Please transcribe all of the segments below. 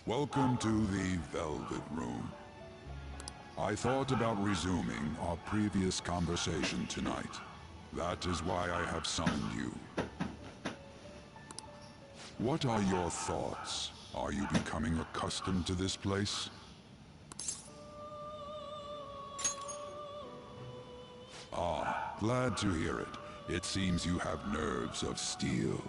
Welcome to the Velvet Room. I thought about resuming our previous conversation tonight. That is why I have summoned you. What are your thoughts? Are you becoming accustomed to this place? Ah, glad to hear it. It seems you have nerves of steel.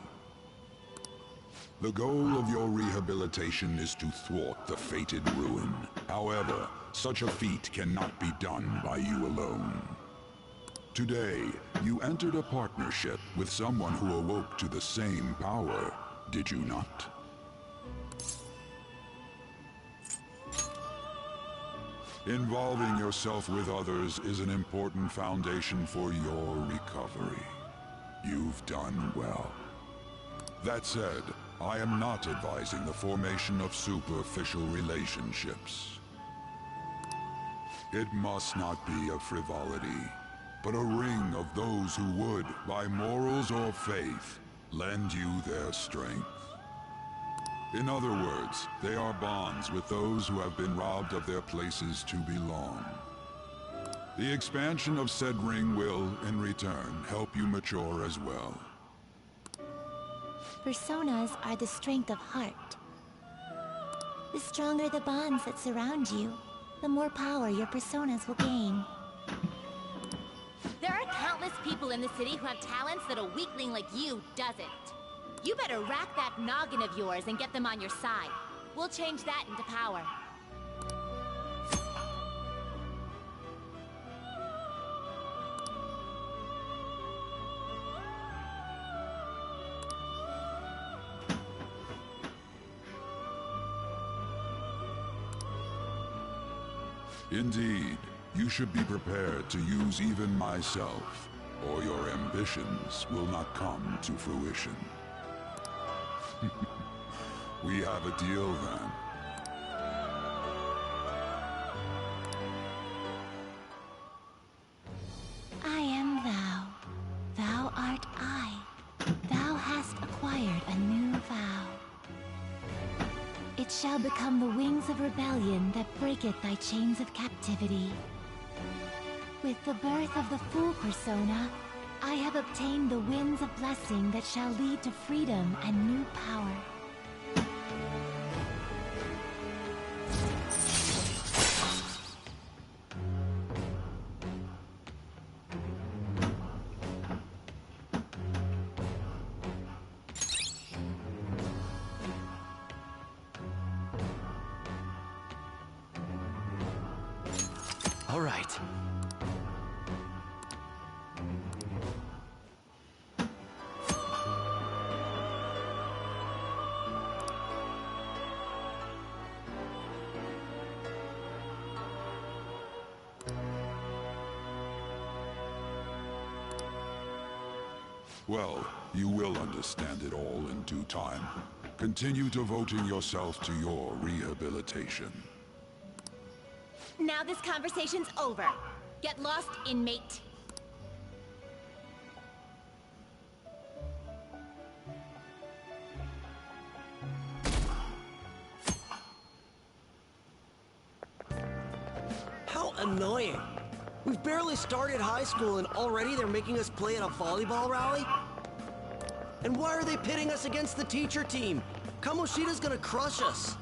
The goal of your rehabilitation is to thwart the fated ruin. However, such a feat cannot be done by you alone. Today, you entered a partnership with someone who awoke to the same power, did you not? Involving yourself with others is an important foundation for your recovery. You've done well. That said, I am not advising the formation of superficial relationships. It must not be a frivolity, but a ring of those who would, by morals or faith, lend you their strength. In other words, they are bonds with those who have been robbed of their places to belong. The expansion of said ring will, in return, help you mature as well. Personas are the strength of heart. The stronger the bonds that surround you, the more power your personas will gain. There are countless people in the city who have talents that a weakling like you doesn't. You better rack that noggin of yours and get them on your side. We'll change that into power. Indeed, you should be prepared to use even myself, or your ambitions will not come to fruition. We have a deal then. I am thou. Thou art I. Thou hast acquired a new vow. It shall become the wings of rebellion that breaketh thy chains of captivity. With the birth of the Fool persona, I have obtained the winds of blessing that shall lead to freedom and new power. All right. Well, you will understand it all in due time. Continue devoting yourself to your rehabilitation. Now this conversation's over. Get lost, inmate. How annoying. We've barely started high school and already they're making us play at a volleyball rally? And why are they pitting us against the teacher team? Kamoshida's gonna crush us.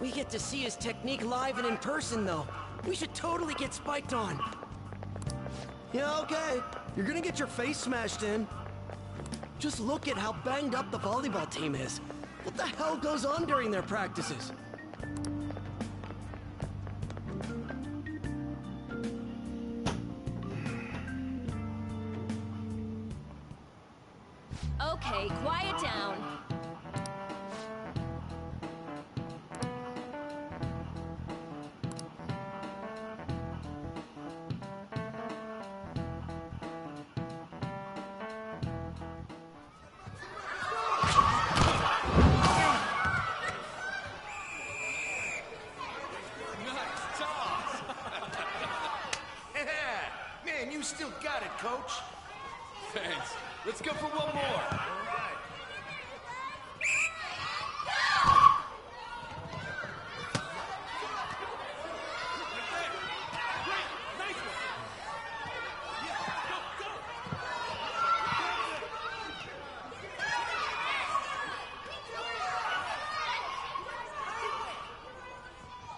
We get to see his technique live and in person, though. We should totally get spiked on. Yeah, okay. You're gonna get your face smashed in. Just look at how banged up the volleyball team is. What the hell goes on during their practices? Okay, quiet down. Man, you still got it, coach. Thanks. Let's go for one more.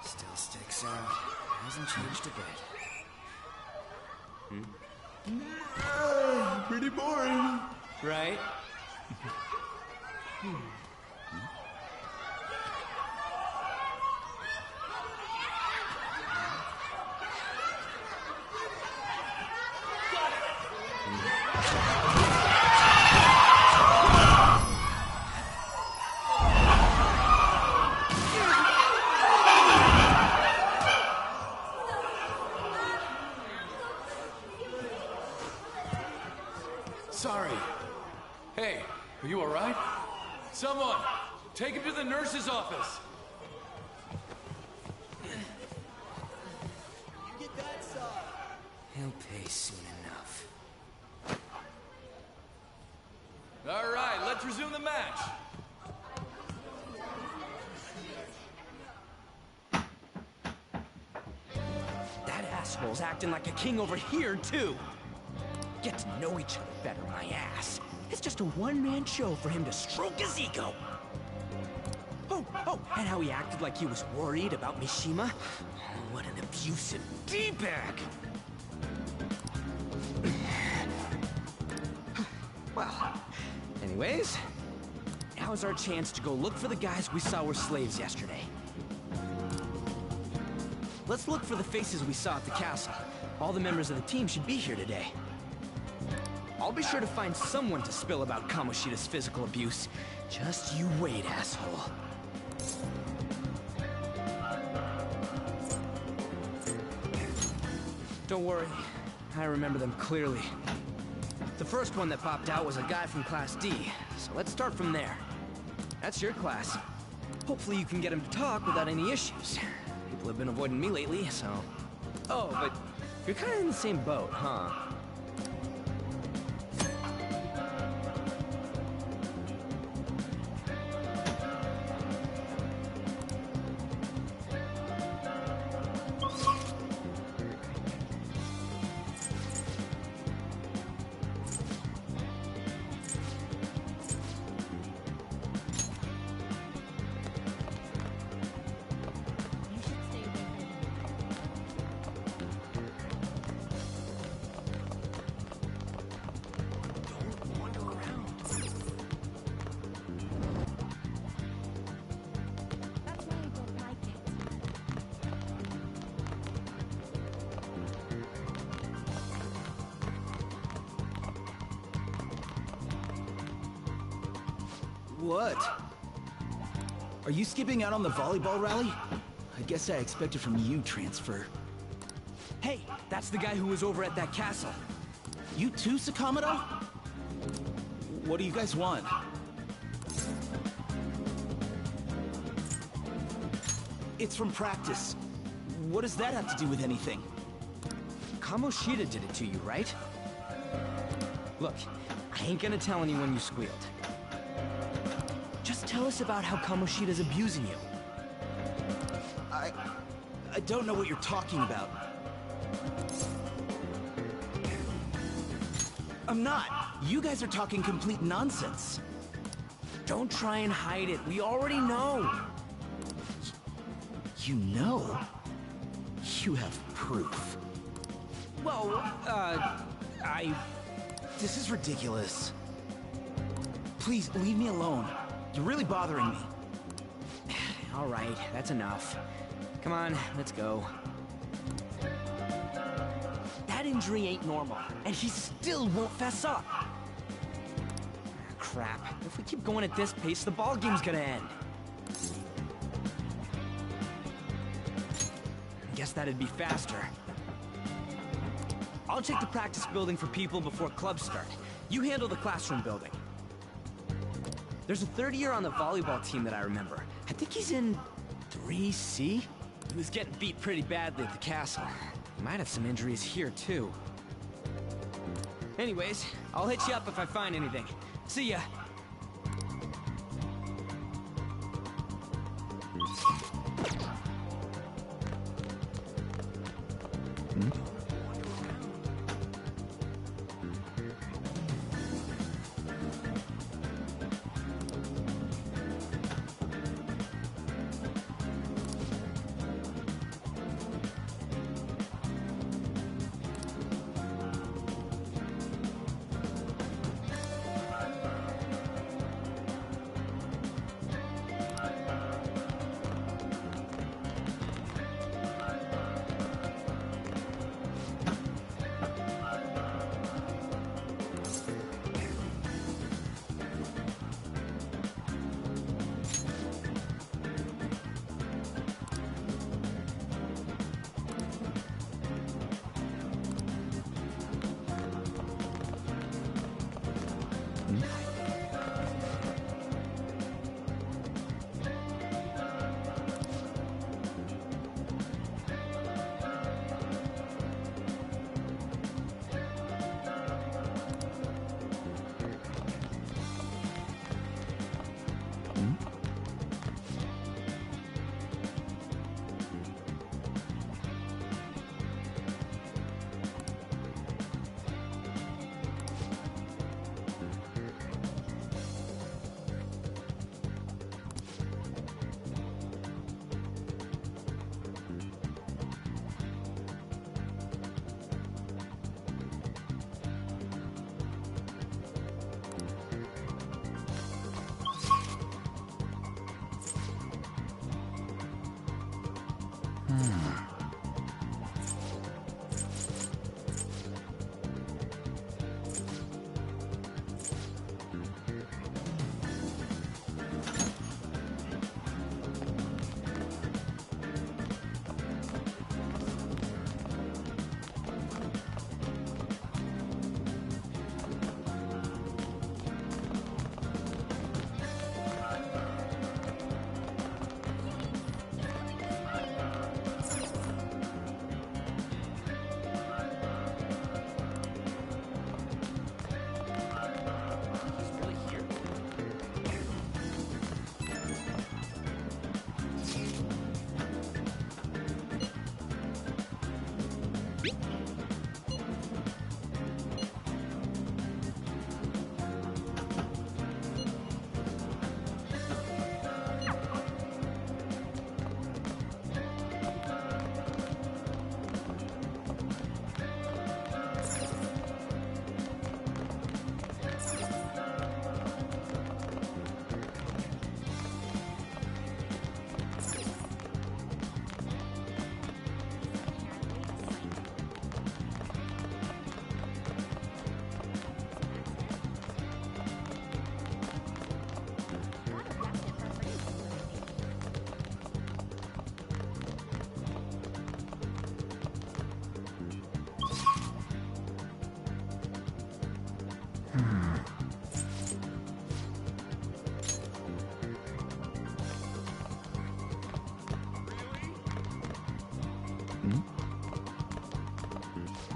Still sticks out. Hasn't changed a bit. Pretty boring. Right? Sorry. Hey, are you all right? Someone, take him to the nurse's office. Get that side. He'll pay soon enough. All right, let's resume the match. That asshole's acting like a king over here, too. Get to know each other better, my ass. It's just a one-man show for him to stroke his ego. Oh, and how he acted like he was worried about Mishima. What an abusive D-bag. Well, anyways, now's our chance to go look for the guys we saw were slaves yesterday. Let's look for the faces we saw at the castle. All the members of the team should be here today. I'll be sure to find someone to spill about Kamoshida's physical abuse. Just you wait, asshole. Don't worry, I remember them clearly. The first one that popped out was a guy from Class D, so let's start from there. That's your class. Hopefully you can get him to talk without any issues. People have been avoiding me lately, so... Oh, but you're kind of in the same boat, huh? What? Are you skipping out on the volleyball rally? I guess I expected from you, Transfer. Hey, that's the guy who was over at that castle. You too, Sakamoto? What do you guys want? It's from practice. What does that have to do with anything? Kamoshida did it to you, right? Look, I ain't gonna tell anyone you squealed. Just tell us about how Kamoshida's abusing you. I don't know what you're talking about. I'm not. You guys are talking complete nonsense. Don't try and hide it. We already know. You know? You have proof. Well, This is ridiculous. Please, leave me alone. You're really bothering me. All right, that's enough. Come on, let's go. That injury ain't normal, and he still won't fess up. Crap. If we keep going at this pace, the ball game's gonna end. Guess that'd be faster. I'll check the practice building for people before clubs start. You handle the classroom building. There's a third year on the volleyball team that I remember. I think he's in 3C? He was getting beat pretty badly at the castle. He might have some injuries here, too. Anyways, I'll hit you up if I find anything. See ya.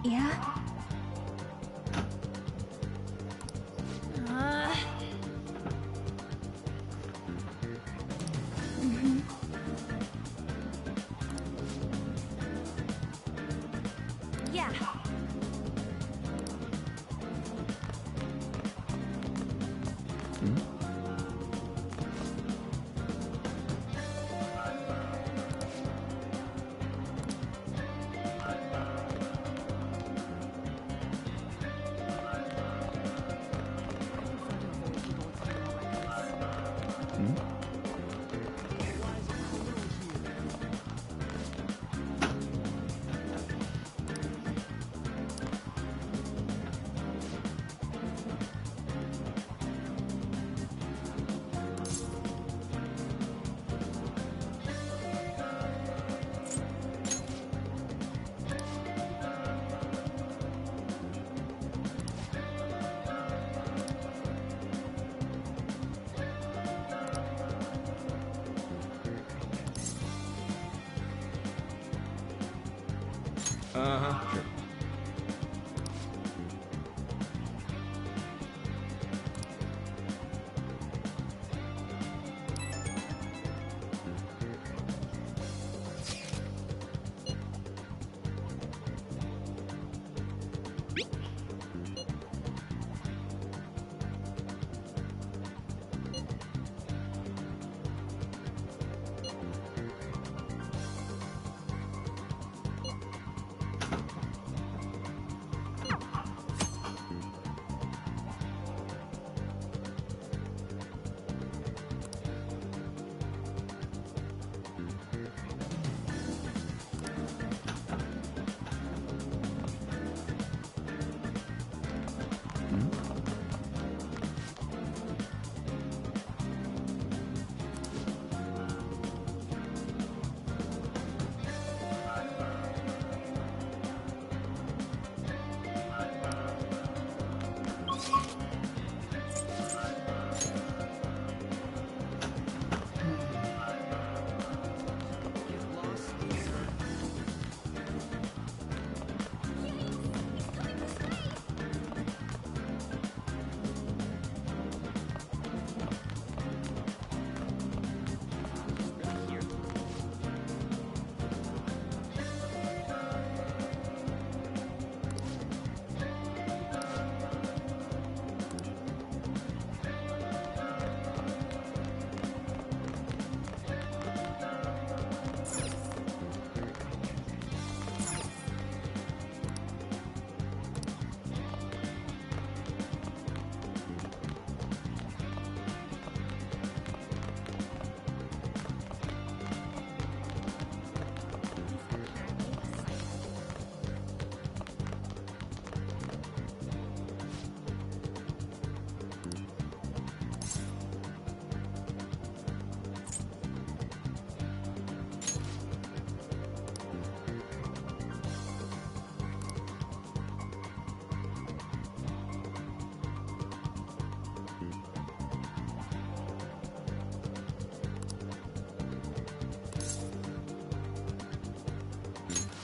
Yeah? Uh-huh. Sure.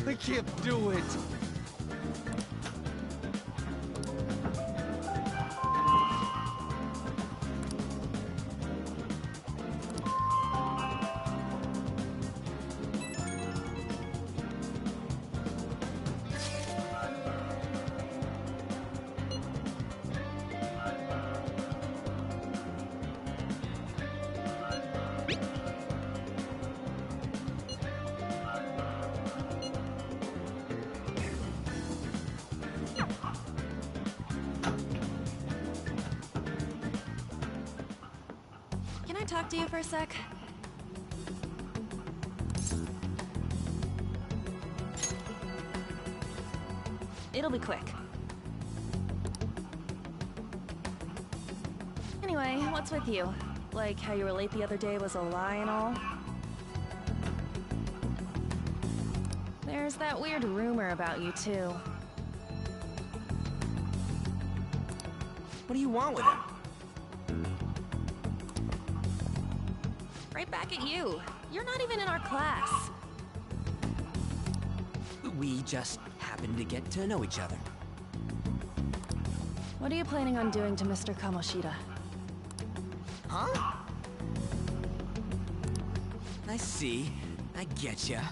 I can't do it. Can I talk to you for a sec? It'll be quick. Anyway, what's with you? Like how you were late the other day was a lie and all? There's that weird rumor about you, too. What do you want with him? Right back at you. You're not even in our class. We just happened to get to know each other. What are you planning on doing to Mr. Kamoshida? Huh? I see. I getcha.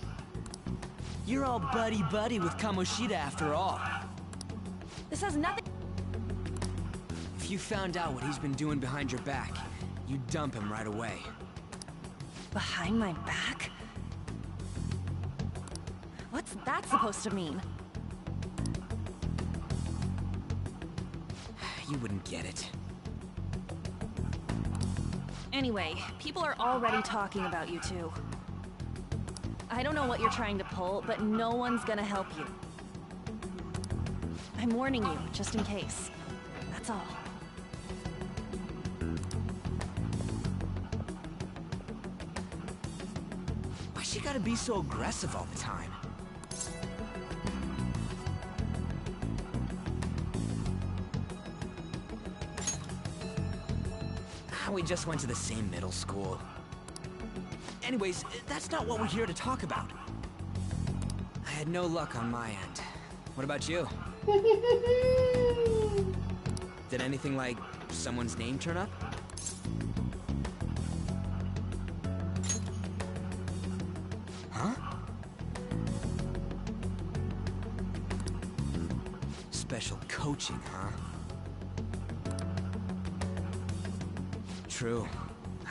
You're all buddy-buddy with Kamoshida after all. This has nothing... If you found out what he's been doing behind your back, you'd dump him right away. Behind my back? What's that supposed to mean? You wouldn't get it. Anyway, people are already talking about you two. I don't know what you're trying to pull, but no one's gonna help you. I'm warning you, just in case. That's all. Why's she gotta be so aggressive all the time? We just went to the same middle school. Anyways, that's not what we're here to talk about. I had no luck on my end. What about you? Did anything like someone's name turn up? Huh? Special coaching, huh? True.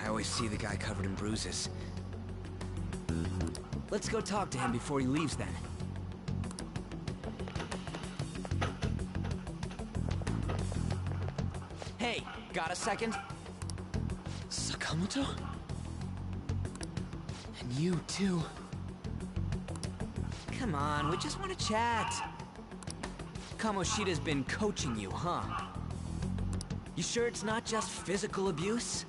I always see the guy covered in bruises. Let's go talk to him before he leaves then. Hey, got a second? Sakamoto? And you too. Come on, we just want to chat. Kamoshida's been coaching you, huh? You sure it's not just physical abuse?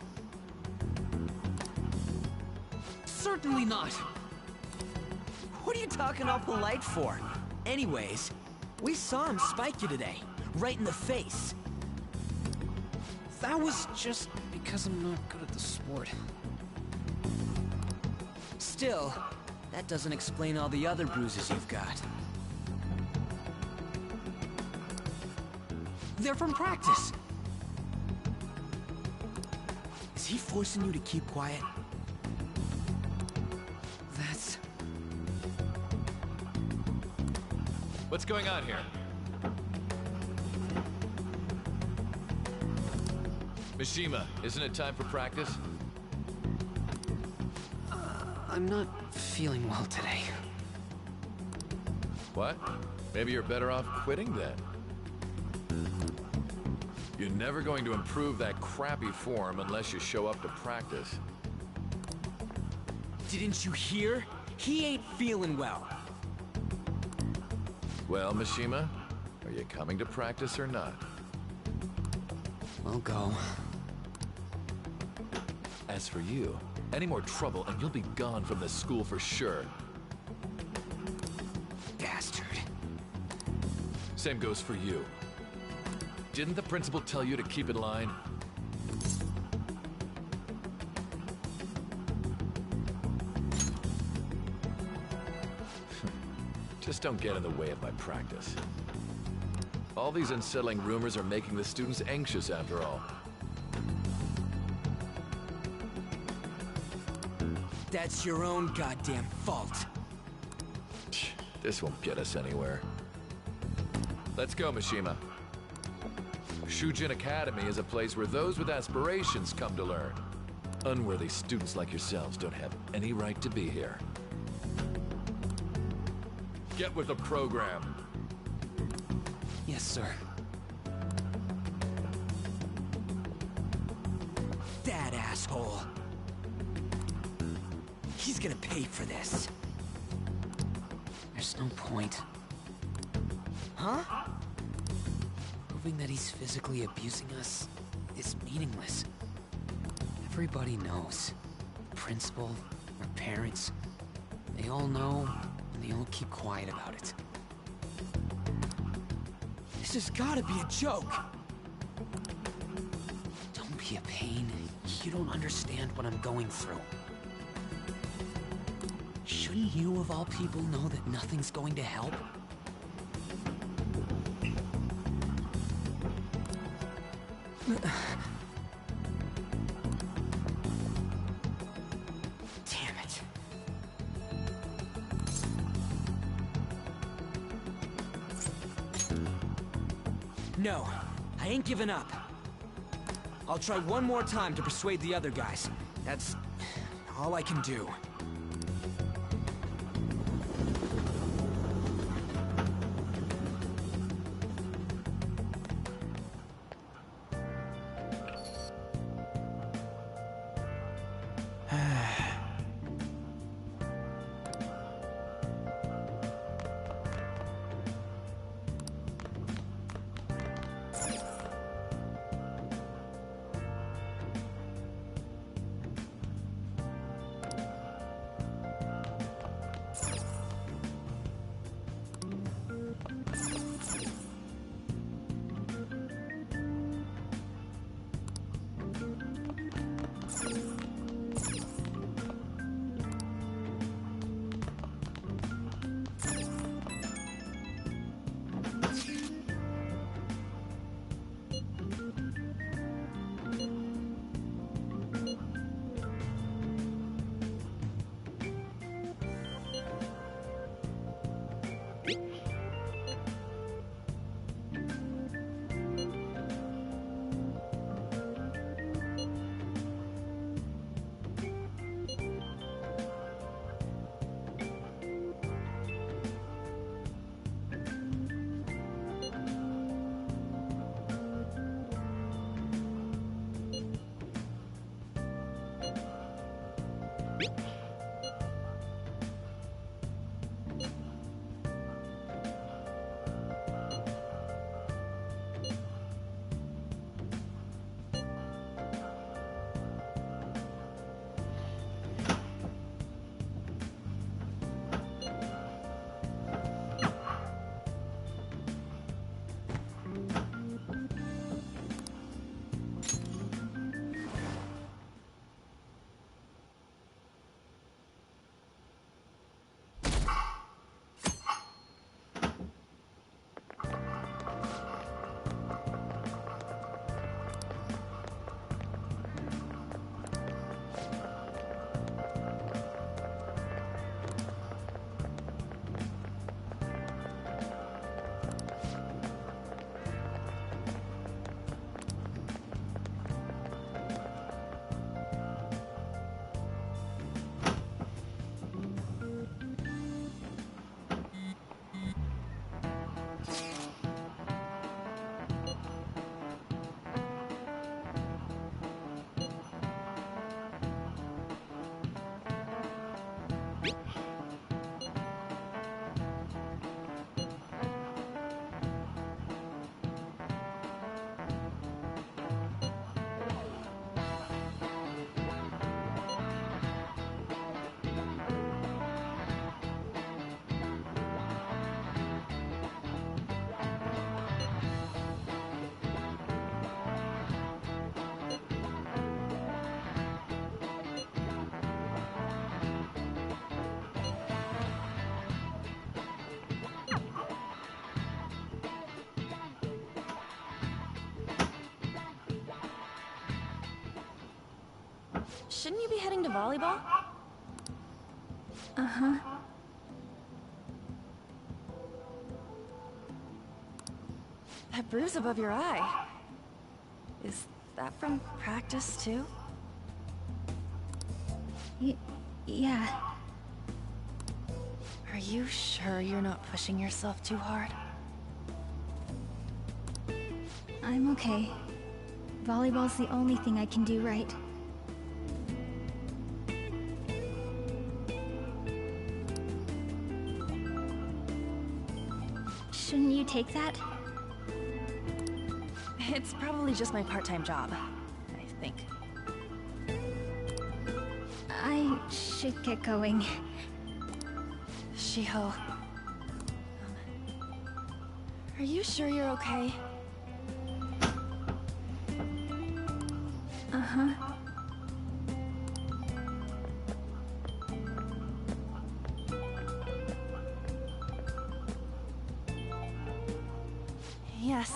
Certainly not. What are you talking all polite for? Anyways, we saw him spike you today, right in the face. That was just because I'm not good at the sport. Still, that doesn't explain all the other bruises you've got. They're from practice. Is he forcing you to keep quiet? That's... What's going on here? Mishima, isn't it time for practice? I'm not feeling well today. What? Maybe you're better off quitting then. You're never going to improve that crappy form unless you show up to practice. Didn't you hear? He ain't feeling well. Well, Mishima, are you coming to practice or not? We'll go. As for you, any more trouble and you'll be gone from this school for sure. Bastard. Same goes for you. Didn't the principal tell you to keep in line? Just don't get in the way of my practice. All these unsettling rumors are making the students anxious after all. That's your own goddamn fault. This won't get us anywhere. Let's go, Mishima. Shujin Academy is a place where those with aspirations come to learn. Unworthy students like yourselves don't have any right to be here. Get with the program. Yes, sir. That asshole. He's gonna pay for this. There's no point. Huh? Proving that he's physically abusing us is meaningless. Everybody knows. The principal, our parents, they all know, and they all keep quiet about it. This has gotta be a joke. Don't be a pain. You don't understand what I'm going through. Shouldn't you, of all people, know that nothing's going to help? Damn it. No, I ain't giving up. I'll try one more time to persuade the other guys. That's all I can do. Shouldn't you be heading to volleyball? Uh-huh. That bruise above your eye. Is that from practice, too? Yeah. Are you sure you're not pushing yourself too hard? I'm okay. Volleyball's the only thing I can do right. Shouldn't you take that? It's probably just my part-time job, I think. I should get going. Shiho. Are you sure you're okay? Uh-huh. Yes.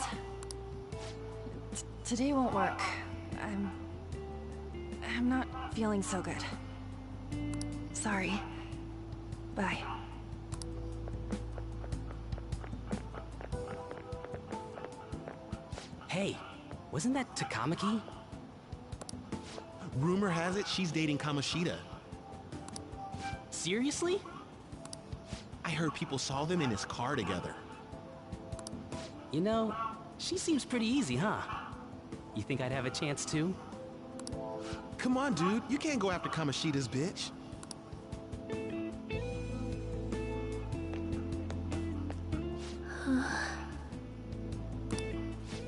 Today won't work. I'm not feeling so good. Sorry. Bye. Hey, wasn't that Takamaki? Rumor has it she's dating Kamoshida. Seriously? I heard people saw them in his car together. You know, she seems pretty easy, huh? You think I'd have a chance too? Come on, dude. You can't go after Kamoshida's bitch.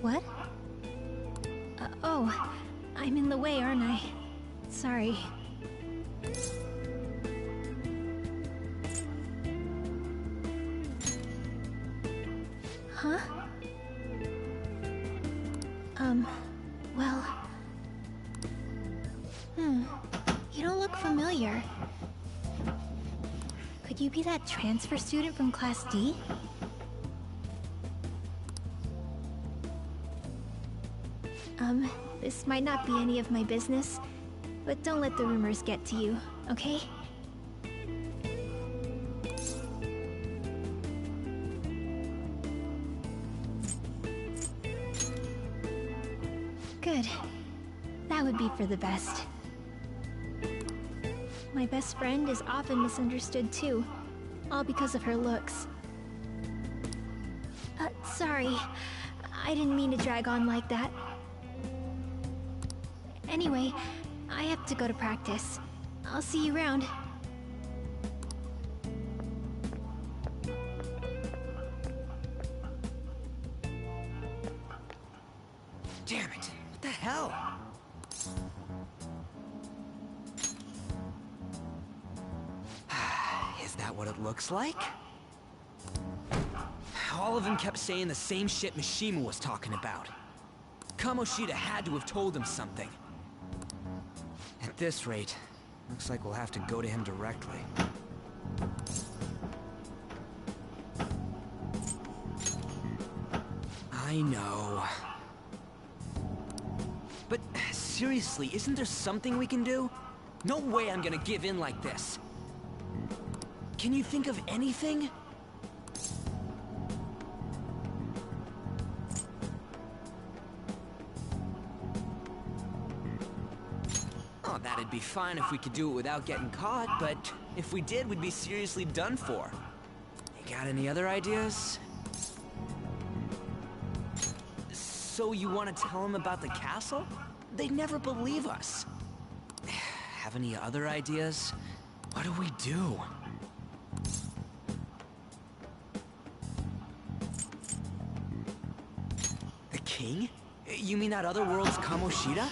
What? Oh, I'm in the way, aren't I? Sorry. Huh? Well... You don't look familiar. Could you be that transfer student from Class D? This might not be any of my business, but don't let the rumors get to you, okay? Good. That would be for the best. My best friend is often misunderstood too, all because of her looks. Sorry. I didn't mean to drag on like that. Anyway, I have to go to practice. I'll see you around. Damn it! What the hell? Is that what it looks like? All of them kept saying the same shit Mishima was talking about. Kamoshida had to have told him something. At this rate, looks like we'll have to go to him directly. I know. But seriously, isn't there something we can do? No way I'm gonna give in like this. Can you think of anything? Oh, that'd be fine if we could do it without getting caught, but if we did, we'd be seriously done for. You got any other ideas? So you want to tell them about the castle? They'd never believe us. Have any other ideas? What do we do? The king? You mean that other world's Kamoshida?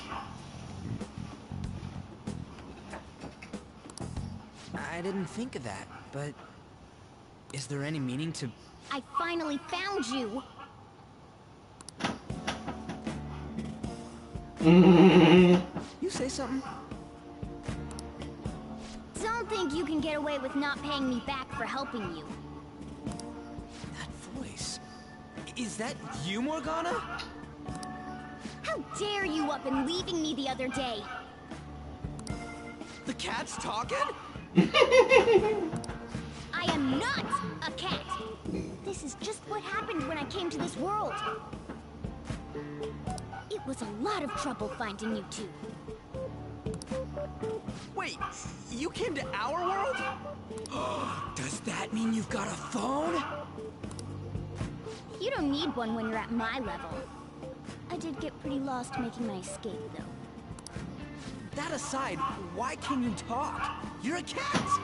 I didn't think of that, but... is there any meaning to... I finally found you! You say something? Don't think you can get away with not paying me back for helping you. That voice... is that you, Morgana? How dare you up and leaving me the other day? The cat's talking? I am not a cat! This is just what happened when I came to this world. It was a lot of trouble finding you two. Wait, you came to our world? Does that mean you've got a phone? You don't need one when you're at my level. I did get pretty lost making my escape, though. That aside, why can you talk? You're a cat!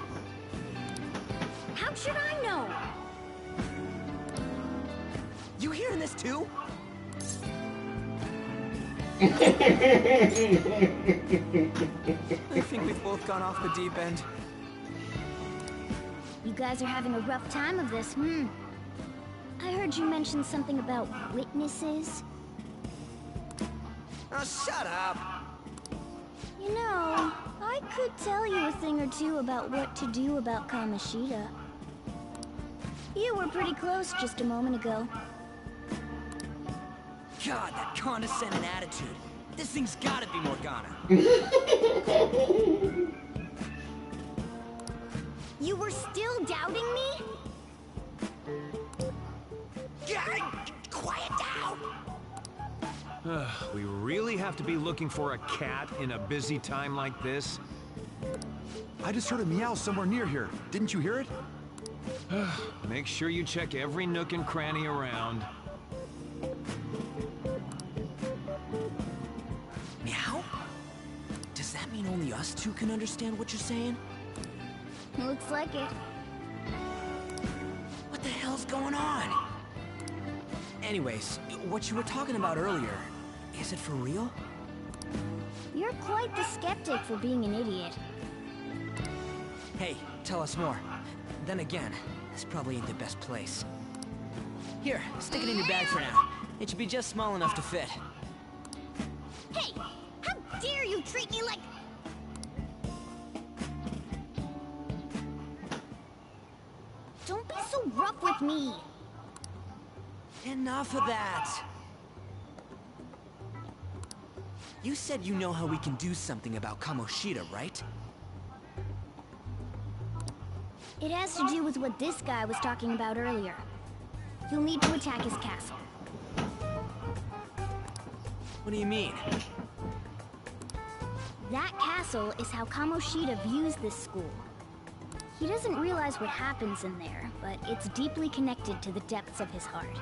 How should I know? You hearing this too? I think we've both gone off the deep end. You guys are having a rough time of this, I heard you mention something about witnesses. Oh, shut up! You know, I could tell you a thing or two about what to do about Kamoshida. You were pretty close just a moment ago. God, that condescending attitude. This thing's gotta be Morgana. You were still doubting me? Quiet down! We really have to be looking for a cat in a busy time like this? I just heard a meow somewhere near here. Didn't you hear it? Make sure you check every nook and cranny around. Meow? Does that mean only us two can understand what you're saying? Looks like it. What the hell's going on? Anyways, what you were talking about earlier, is it for real? You're quite the skeptic for being an idiot. Hey, tell us more. Then again, this probably ain't the best place. Here, stick it in your bag for now. It should be just small enough to fit. Hey! How dare you treat me like... Don't be so rough with me! Enough of that! You said you know how we can do something about Kamoshida, right? It has to do with what this guy was talking about earlier. You'll need to attack his castle. What do you mean? That castle is how Kamoshida views this school. He doesn't realize what happens in there, but it's deeply connected to the depths of his heart.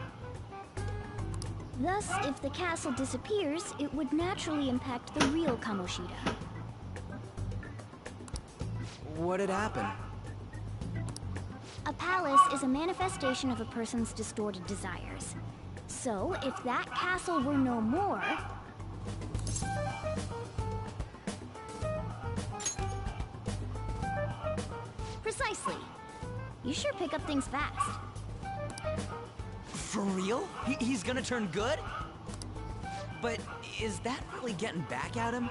Thus, if the castle disappears, it would naturally impact the real Kamoshida. What'd happen? A palace is a manifestation of a person's distorted desires. So, if that castle were no more... Precisely. You sure pick up things fast. For real? He's gonna turn good? But is that really getting back at him?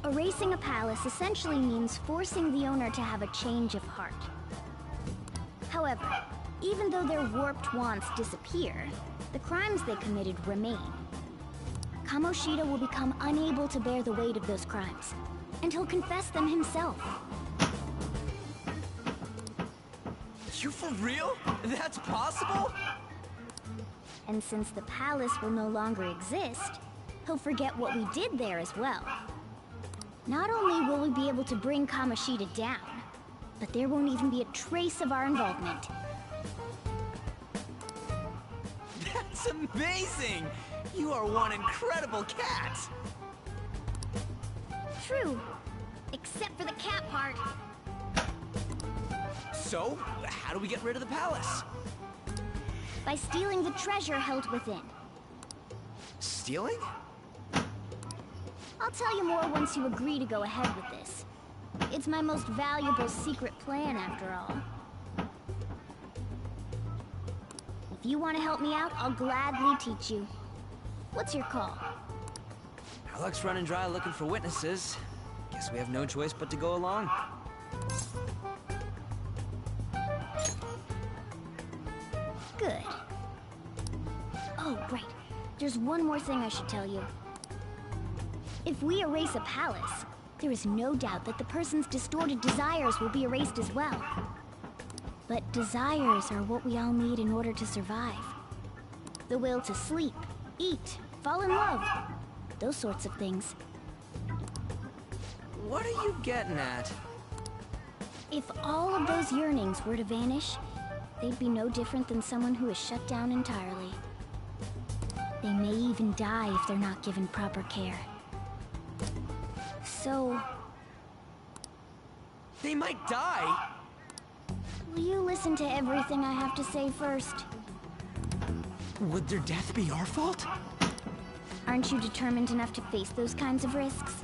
Erasing a palace essentially means forcing the owner to have a change of heart. However, even though their warped wants disappear, the crimes they committed remain. Kamoshida will become unable to bear the weight of those crimes, and he'll confess them himself. You for real? That's possible? And since the palace will no longer exist, he'll forget what we did there as well. Not only will we be able to bring Kamoshida down, but there won't even be a trace of our involvement. That's amazing! You are one incredible cat! True, except for the cat part. So, how do we get rid of the palace? By stealing the treasure held within. Stealing? I'll tell you more once you agree to go ahead with this. It's my most valuable secret plan, after all. If you want to help me out, I'll gladly teach you. What's your call? Our luck's running dry looking for witnesses. Guess we have no choice but to go along. Good. Oh, right. There's one more thing I should tell you. If we erase a palace, there is no doubt that the person's distorted desires will be erased as well. But desires are what we all need in order to survive. The will to sleep, eat, fall in love. Those sorts of things. What are you getting at? If all of those yearnings were to vanish, they'd be no different than someone who is shut down entirely. They may even die if they're not given proper care. So... They might die? will you listen to everything I have to say first? Would their death be our fault? Aren't you determined enough to face those kinds of risks?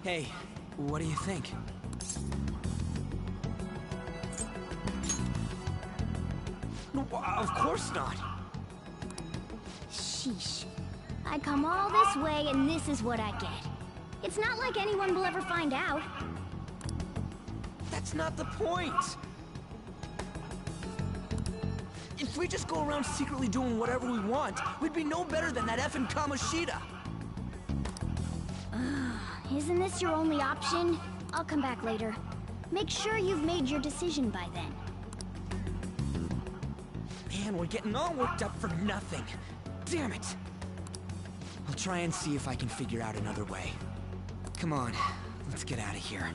Hey, what do you think? No, of course not. Sheesh. I come all this way and this is what I get. It's not like anyone will ever find out. That's not the point. If we just go around secretly doing whatever we want, we'd be no better than that effing Kamoshida. Isn't this your only option? I'll come back later. Make sure you've made your decision by then. Man, we're getting all worked up for nothing. Damn it! I'll try and see if I can figure out another way. Come on, let's get out of here.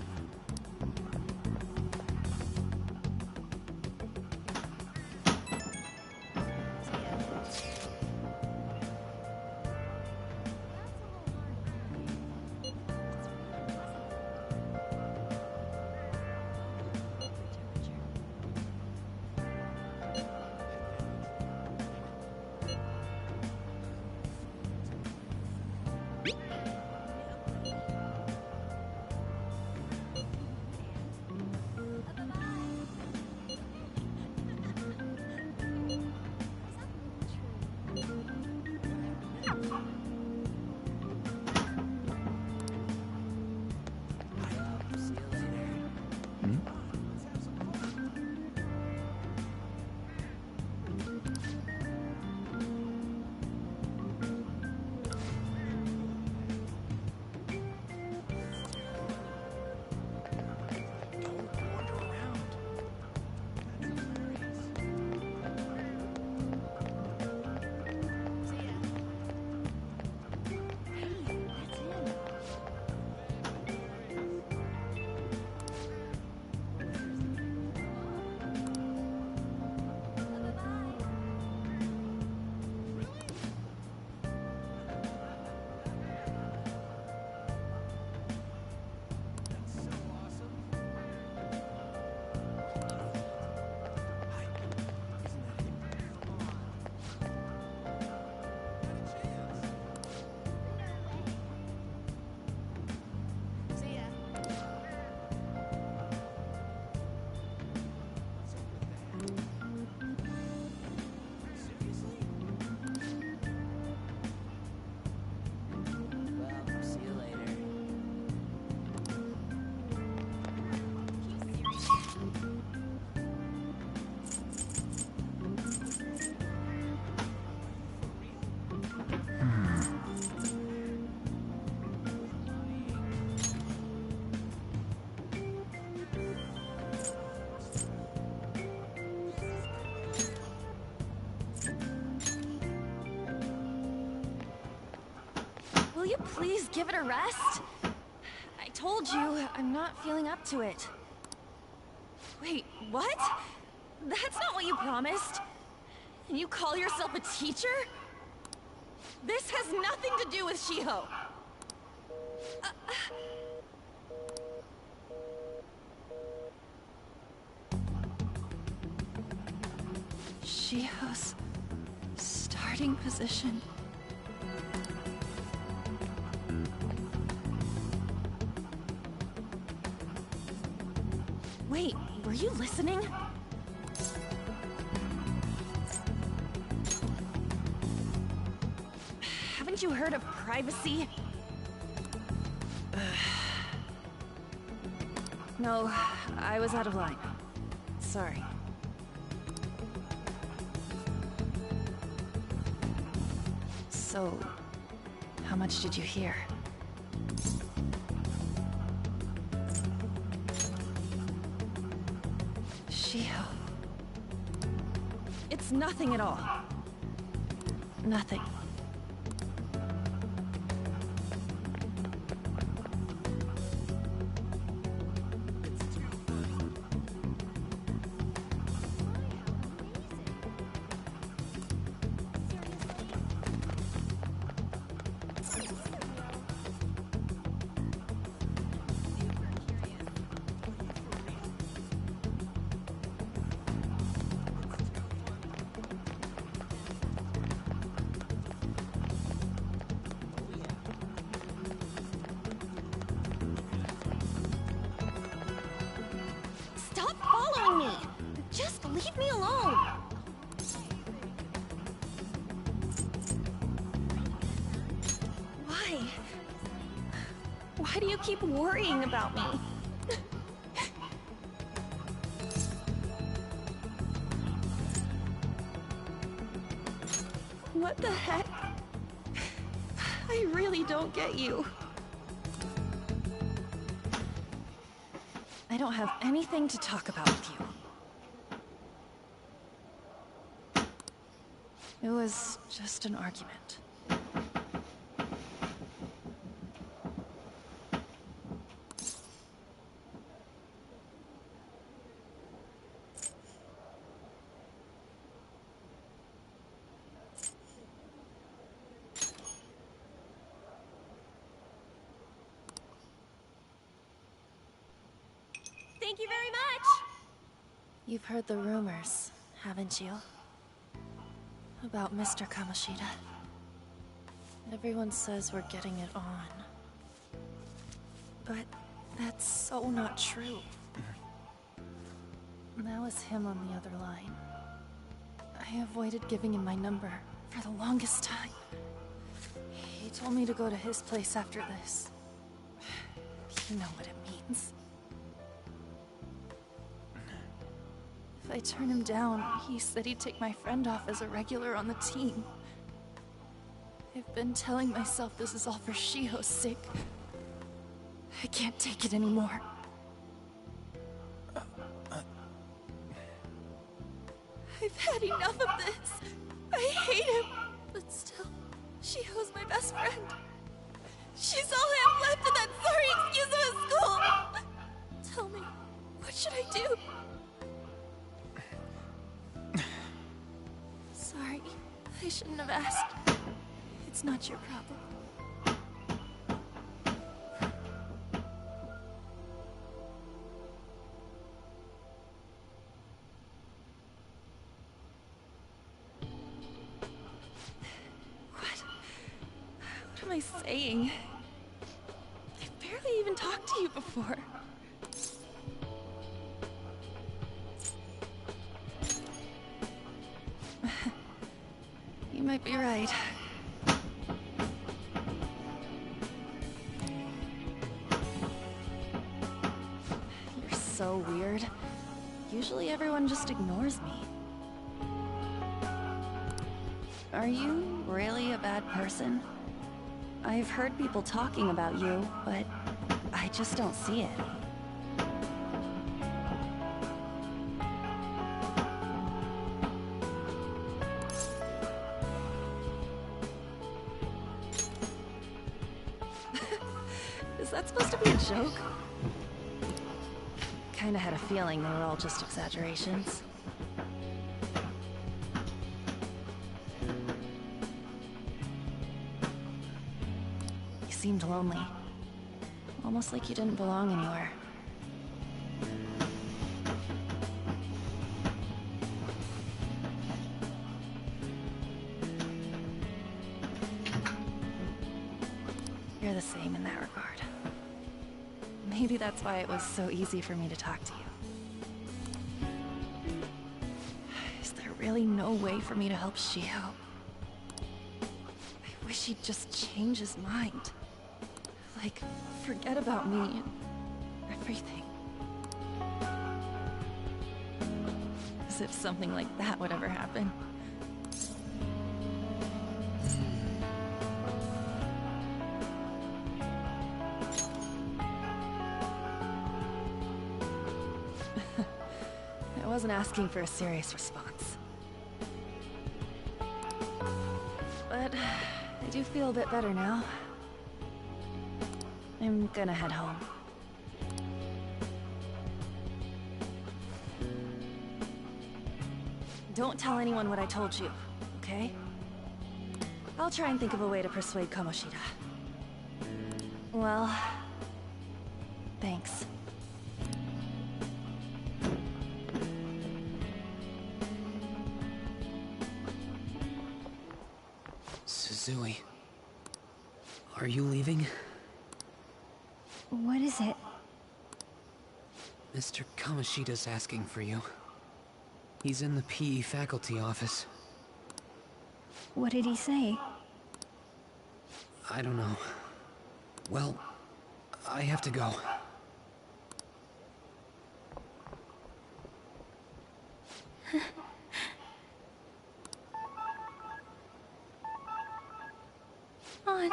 Will you please give it a rest? I told you, I'm not feeling up to it. Wait, what? That's not what you promised. And you call yourself a teacher? This has nothing to do with Shiho. Shiho's starting position. Wait, were you listening? Haven't you heard of privacy? No, I was out of line. Sorry. So, how much did you hear? Shiho. It's nothing at all. Nothing. Stop following me! Just leave me alone! Why? Why do you keep worrying about me? What the heck? I really don't get you. I don't have anything to talk about with you. It was just an argument. Thank you very much! You've heard the rumors, haven't you? About Mr. Kamoshida. Everyone says we're getting it on. But that's so not true. That was him on the other line. I avoided giving him my number for the longest time. He told me to go to his place after this. You know what it means. If I turn him down, he said he'd take my friend off as a regular on the team. I've been telling myself this is all for Shiho's sake. I can't take it anymore. I've had enough of this. I hate him. But still, Shiho's my best friend. She's all I have left in that sorry excuse of a school. Tell me, what should I do? Sorry, I shouldn't have asked. It's not your problem. What am I saying? I've barely even talked to you before. You might be right. You're so weird. Usually everyone just ignores me. Are you really a bad person? I've heard people talking about you, but I just don't see it. Is that supposed to be a joke? Kinda had a feeling they were all just exaggerations. You seemed lonely. Almost like you didn't belong anywhere. You're the same in that regard. Maybe that's why it was so easy for me to talk to you. Is there really no way for me to help Shiho? I wish he'd just change his mind. Like, forget about me and everything. As if something like that would ever happen. I wasn't asking for a serious response. But I do feel a bit better now. I'm gonna head home. Don't tell anyone what I told you, okay? I'll try and think of a way to persuade Kamoshida. Well, thanks. Suzui, are you leaving? What is it? Mr. Kamoshida's asking for you. He's in the PE faculty office. What did he say? I don't know. Well, I have to go. On.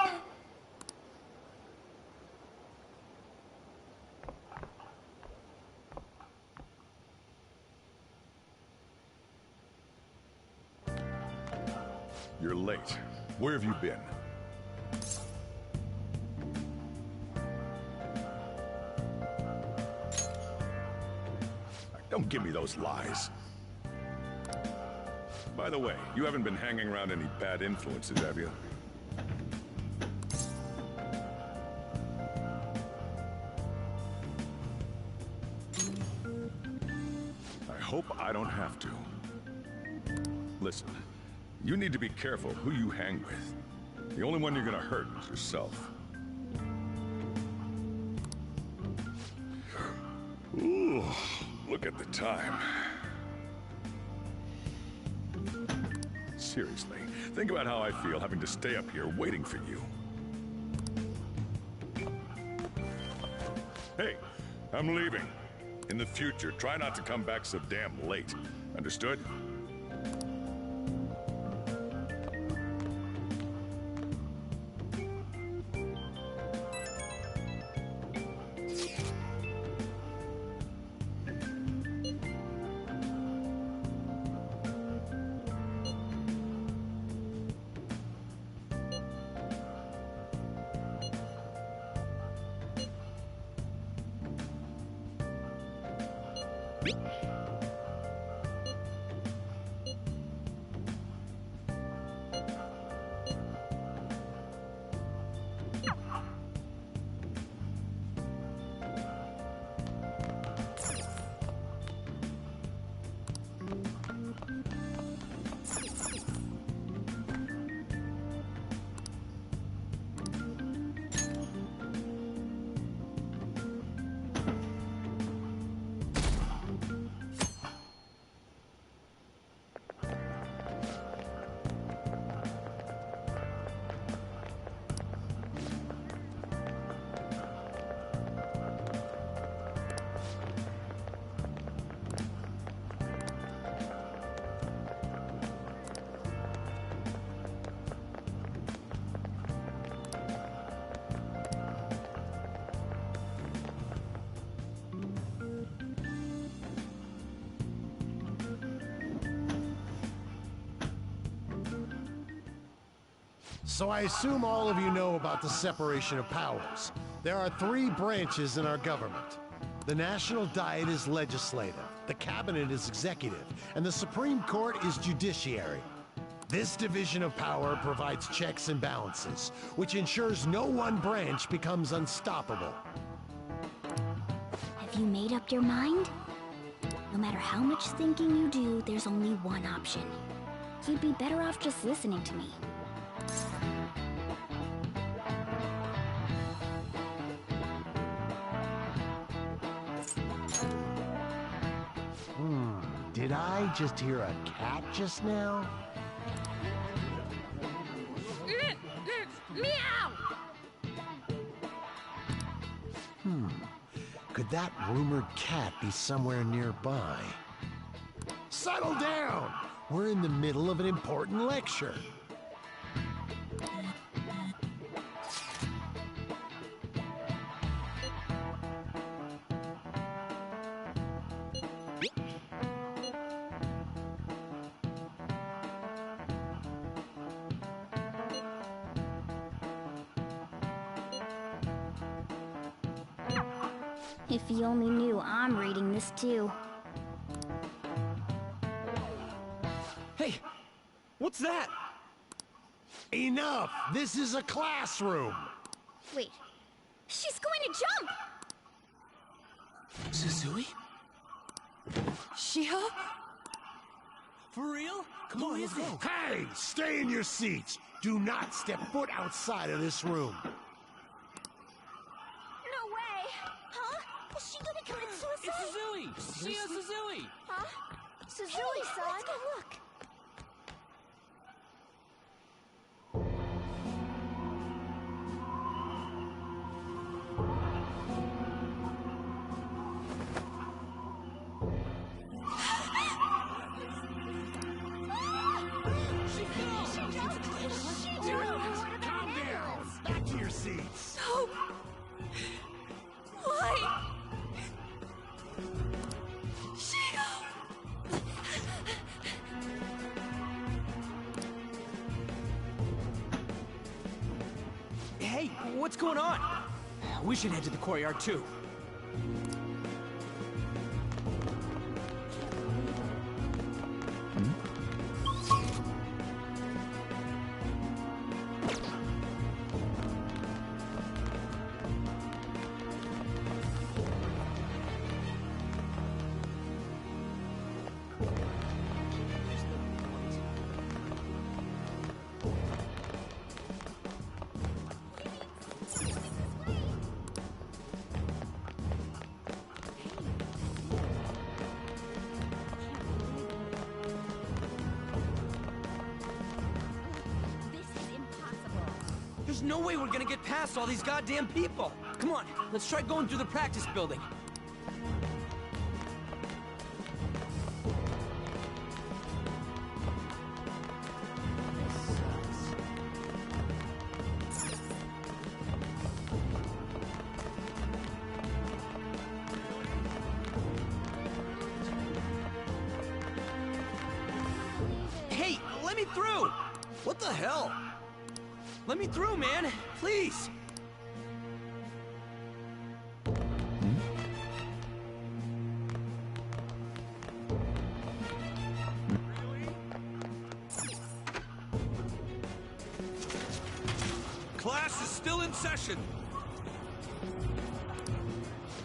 you're late. Where have you been? Don't give me those lies. By the way, you haven't been hanging around any bad influences, have you? I hope I don't have to. Listen, you need to be careful who you hang with. The only one you're gonna hurt is yourself. Ooh, look at the time. Seriously, think about how I feel having to stay up here waiting for you. Hey, I'm leaving. In the future, try not to come back so damn late. Understood? So I assume all of you know about the separation of powers. There are 3 branches in our government. The National Diet is legislative, the Cabinet is executive, and the Supreme Court is judiciary. This division of power provides checks and balances, which ensures no one branch becomes unstoppable. Have you made up your mind? No matter how much thinking you do, there's only one option. You'd be better off just listening to me. Did I just hear a cat just now? Meow! Could that rumored cat be somewhere nearby? Settle down! We're in the middle of an important lecture. If you only knew I'm reading this too. Hey, what's that? Enough! This is a classroom! Wait, she's going to jump! Suzui? Shiha? For real? Come on, let's go. Hey! Stay in your seats! Do not step foot outside of this room! No way! Huh? Is she gonna commit suicide? It's Suzui! Shia Suzui! Huh? Suzui-san! Let's go look! Calm down! Back to your seats! No! Why? Shio! what's going on? We should head to the courtyard too. There's no way we're gonna get past all these goddamn people! Come on, let's try going through the practice building. Hey, let me through! What the hell? Let me through, man! Please! Class is still in session.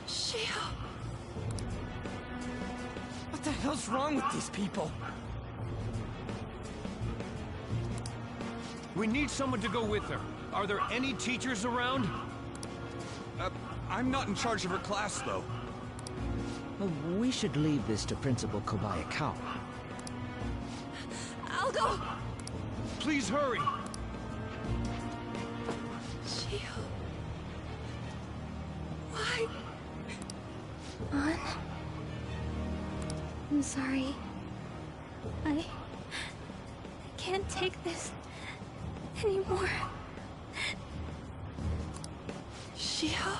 Shio. What the hell's wrong with these people? We need someone to go with her. Are there any teachers around? I'm not in charge of her class, though. We should leave this to Principal Kobayakawa. I'll go. Please hurry. Shio. Why? On. I'm sorry. I can't take this anymore. Shio?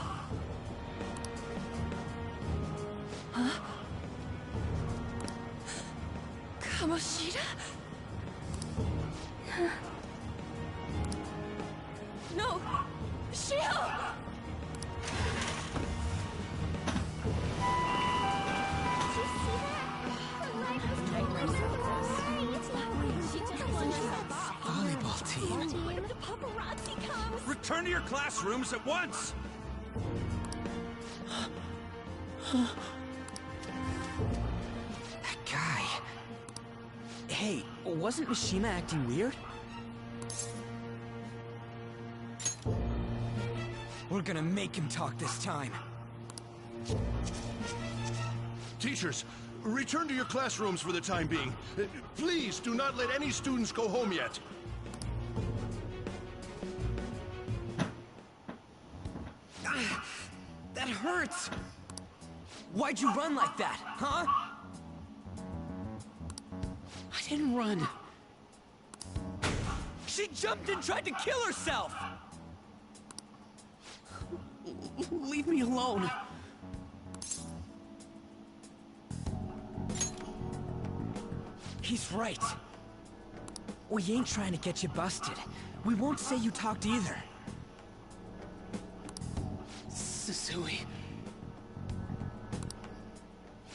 Huh? Kamoshida? No! Shio! Volleyball team. The paparazzi comes! Return to your classrooms at once! That guy. Hey, wasn't Mishima acting weird? We're gonna make him talk this time. Teachers, return to your classrooms for the time being. Please do not let any students go home yet. That hurts! Why'd you run like that, huh? I didn't run. She jumped and tried to kill herself! Leave me alone. He's right. We ain't trying to get you busted. We won't say you talked either. Susui.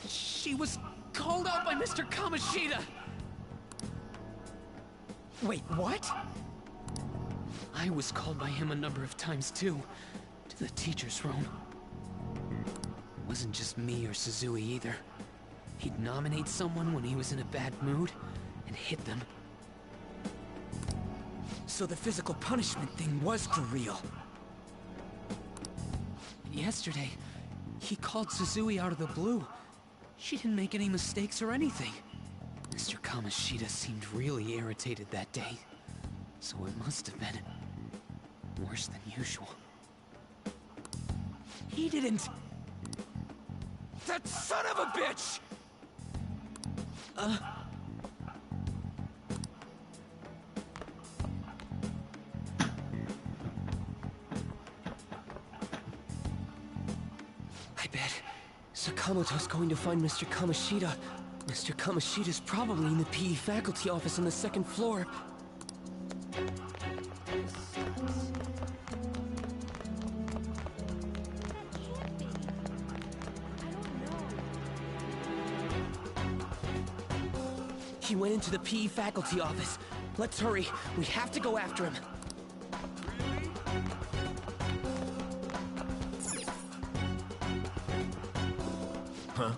She was called out by Mr. Kamoshida! Wait, what? I was called by him a number of times too, to the teacher's room. It wasn't just me or Suzui either. He'd nominate someone when he was in a bad mood, and hit them. So the physical punishment thing was for real. And yesterday, he called Suzui out of the blue. She didn't make any mistakes or anything. Mr. Kamoshida seemed really irritated that day, so it must have been worse than usual. He didn't... That son of a bitch! I bet Sakamoto's going to find Mr. Kamoshida. Mr. Kamoshida's probably in the PE faculty office on the second floor. He went into the PE faculty office. Let's hurry. We have to go after him. Huh?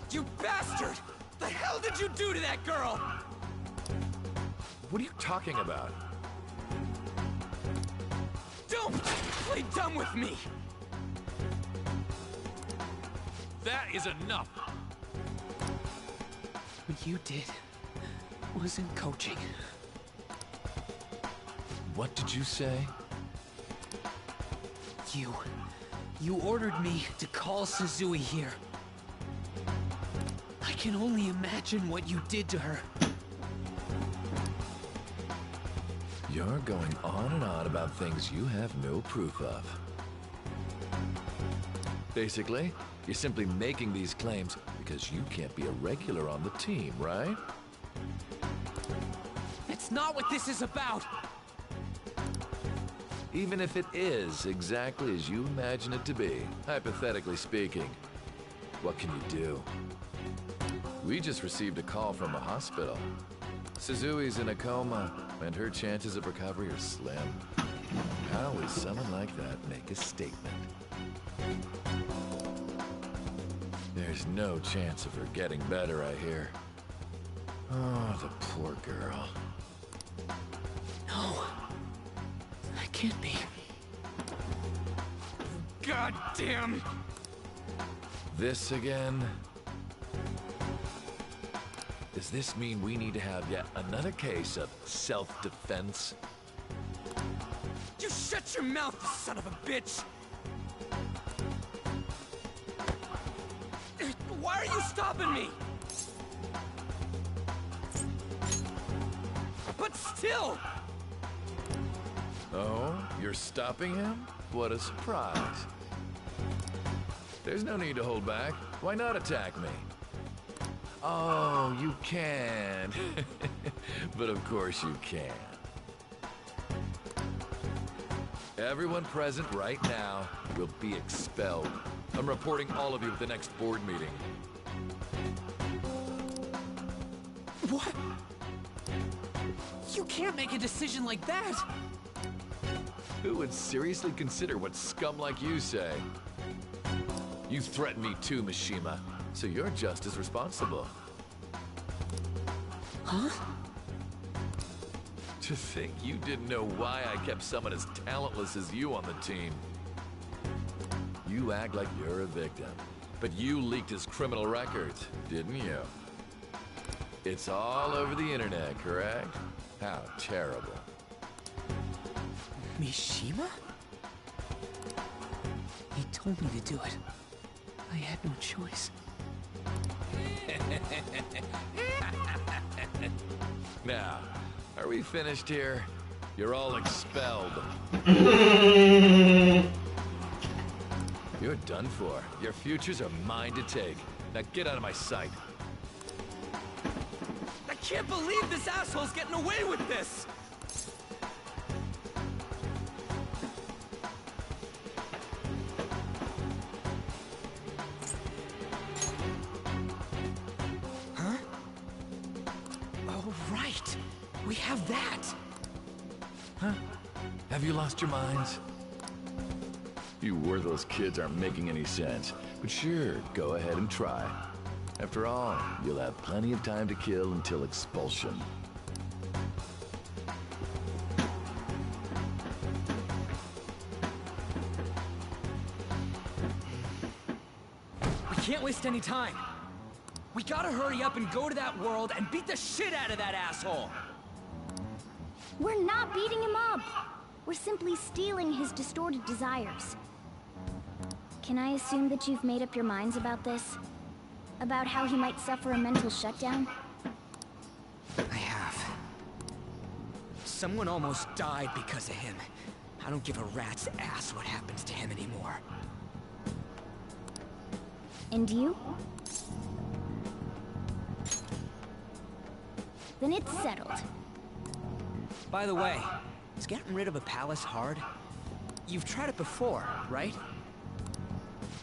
You bastard! The hell did you do to that girl? What are you talking about? Don't play dumb with me! That is enough! What you did wasn't coaching. What did you say? You ordered me to call Suzui here. I can only imagine what you did to her. You're going on and on about things you have no proof of. Basically, you're simply making these claims because you can't be a regular on the team, right? That's not what this is about! Even if it is exactly as you imagine it to be, hypothetically speaking, what can you do? We just received a call from a hospital. Suzui's in a coma, and her chances of recovery are slim. How would someone like that make a statement? There's no chance of her getting better, I hear. Oh, the poor girl. No. I can't be. God damn! This again? Does this mean we need to have yet another case of self-defense? You shut your mouth, you son of a bitch! Why are you stopping me? But still! Oh, you're stopping him? What a surprise. There's no need to hold back. Why not attack me? Oh, you can. But of course you can. Everyone present right now will be expelled. I'm reporting all of you at the next board meeting. What? You can't make a decision like that! Who would seriously consider what scum like you say? You threatened me too, Mishima, so you're just as responsible. Huh? To think you didn't know why I kept someone as talentless as you on the team. You act like you're a victim, but you leaked his criminal records, didn't you? It's all over the internet, correct? How terrible. Mishima? He told me to do it. I had no choice. Now, are we finished here? You're all expelled. You're done for. Your futures are mine to take. Now get out of my sight. I can't believe this asshole's getting away with this! Huh? Oh, right. We have that. Huh? Have you lost your minds? You worthless kids aren't making any sense. But sure, go ahead and try. After all, you'll have plenty of time to kill until expulsion. We can't waste any time. We gotta hurry up and go to that world and beat the shit out of that asshole! We're not beating him up. We're simply stealing his distorted desires. Can I assume that you've made up your minds about this? About how he might suffer a mental shutdown? I have. Someone almost died because of him. I don't give a rat's ass what happens to him anymore. And you? Then it's settled. By the way, is getting rid of a palace hard? You've tried it before, right?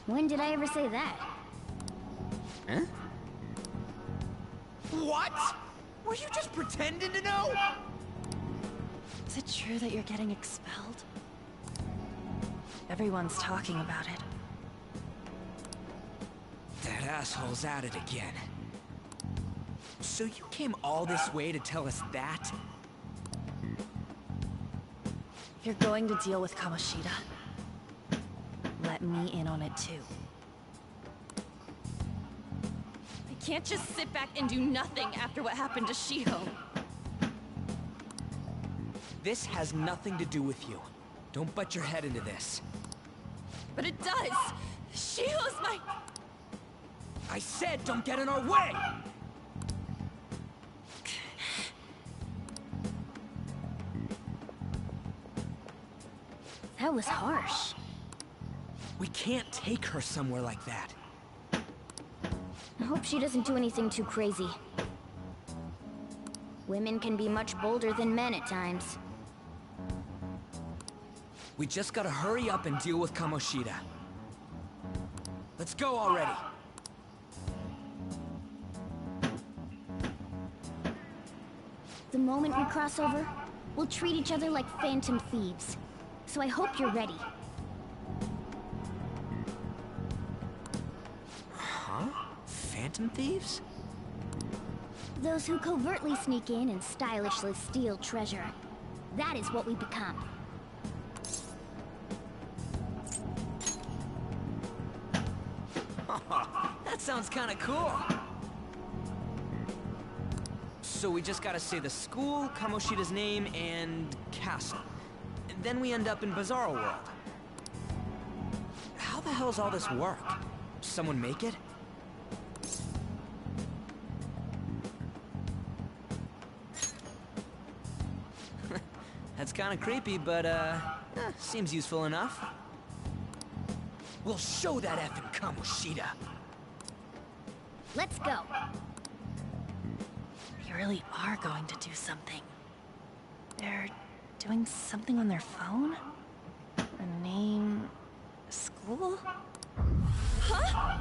When did I ever say that? Huh? What? Were you just pretending to know? Is it true that you're getting expelled? Everyone's talking about it. That asshole's at it again. So you came all this way to tell us that? If you're going to deal with Kamoshida, let me in on it too. I can't just sit back and do nothing after what happened to Shiho. This has nothing to do with you. Don't butt your head into this. But it does! Shiho's my... I said don't get in our way! That was harsh. We can't take her somewhere like that. I hope she doesn't do anything too crazy. Women can be much bolder than men at times. We just gotta hurry up and deal with Kamoshida. Let's go already. The moment we cross over, we'll treat each other like phantom thieves. So I hope you're ready. Huh? Phantom thieves? Those who covertly sneak in and stylishly steal treasure. That is what we become. That sounds kinda cool. So we just gotta say the school, Kamoshida's name, and castle. And then we end up in Bizarro World. How the hell's all this work? Someone make it? That's kinda creepy, but seems useful enough. We'll show that effing Kamoshida. Let's go. They really are going to do something. They're doing something on their phone? A name... a school? Huh?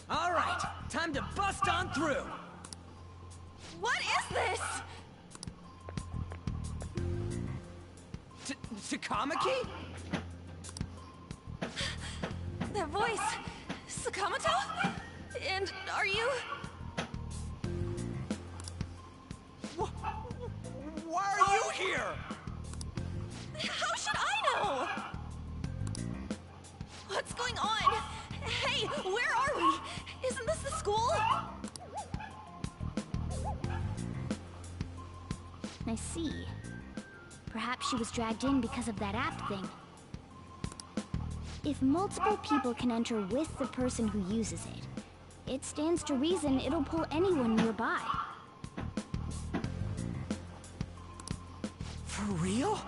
All right, time to bust on through. What is this? Takamaki? That voice... Sakamoto? And are you... Why are you here? How should I know? What's going on? Hey, where are we? Isn't this the school? I see. Perhaps she was dragged in because of that app thing. If multiple people can enter with the person who uses it, it stands to reason it'll pull anyone nearby. For real?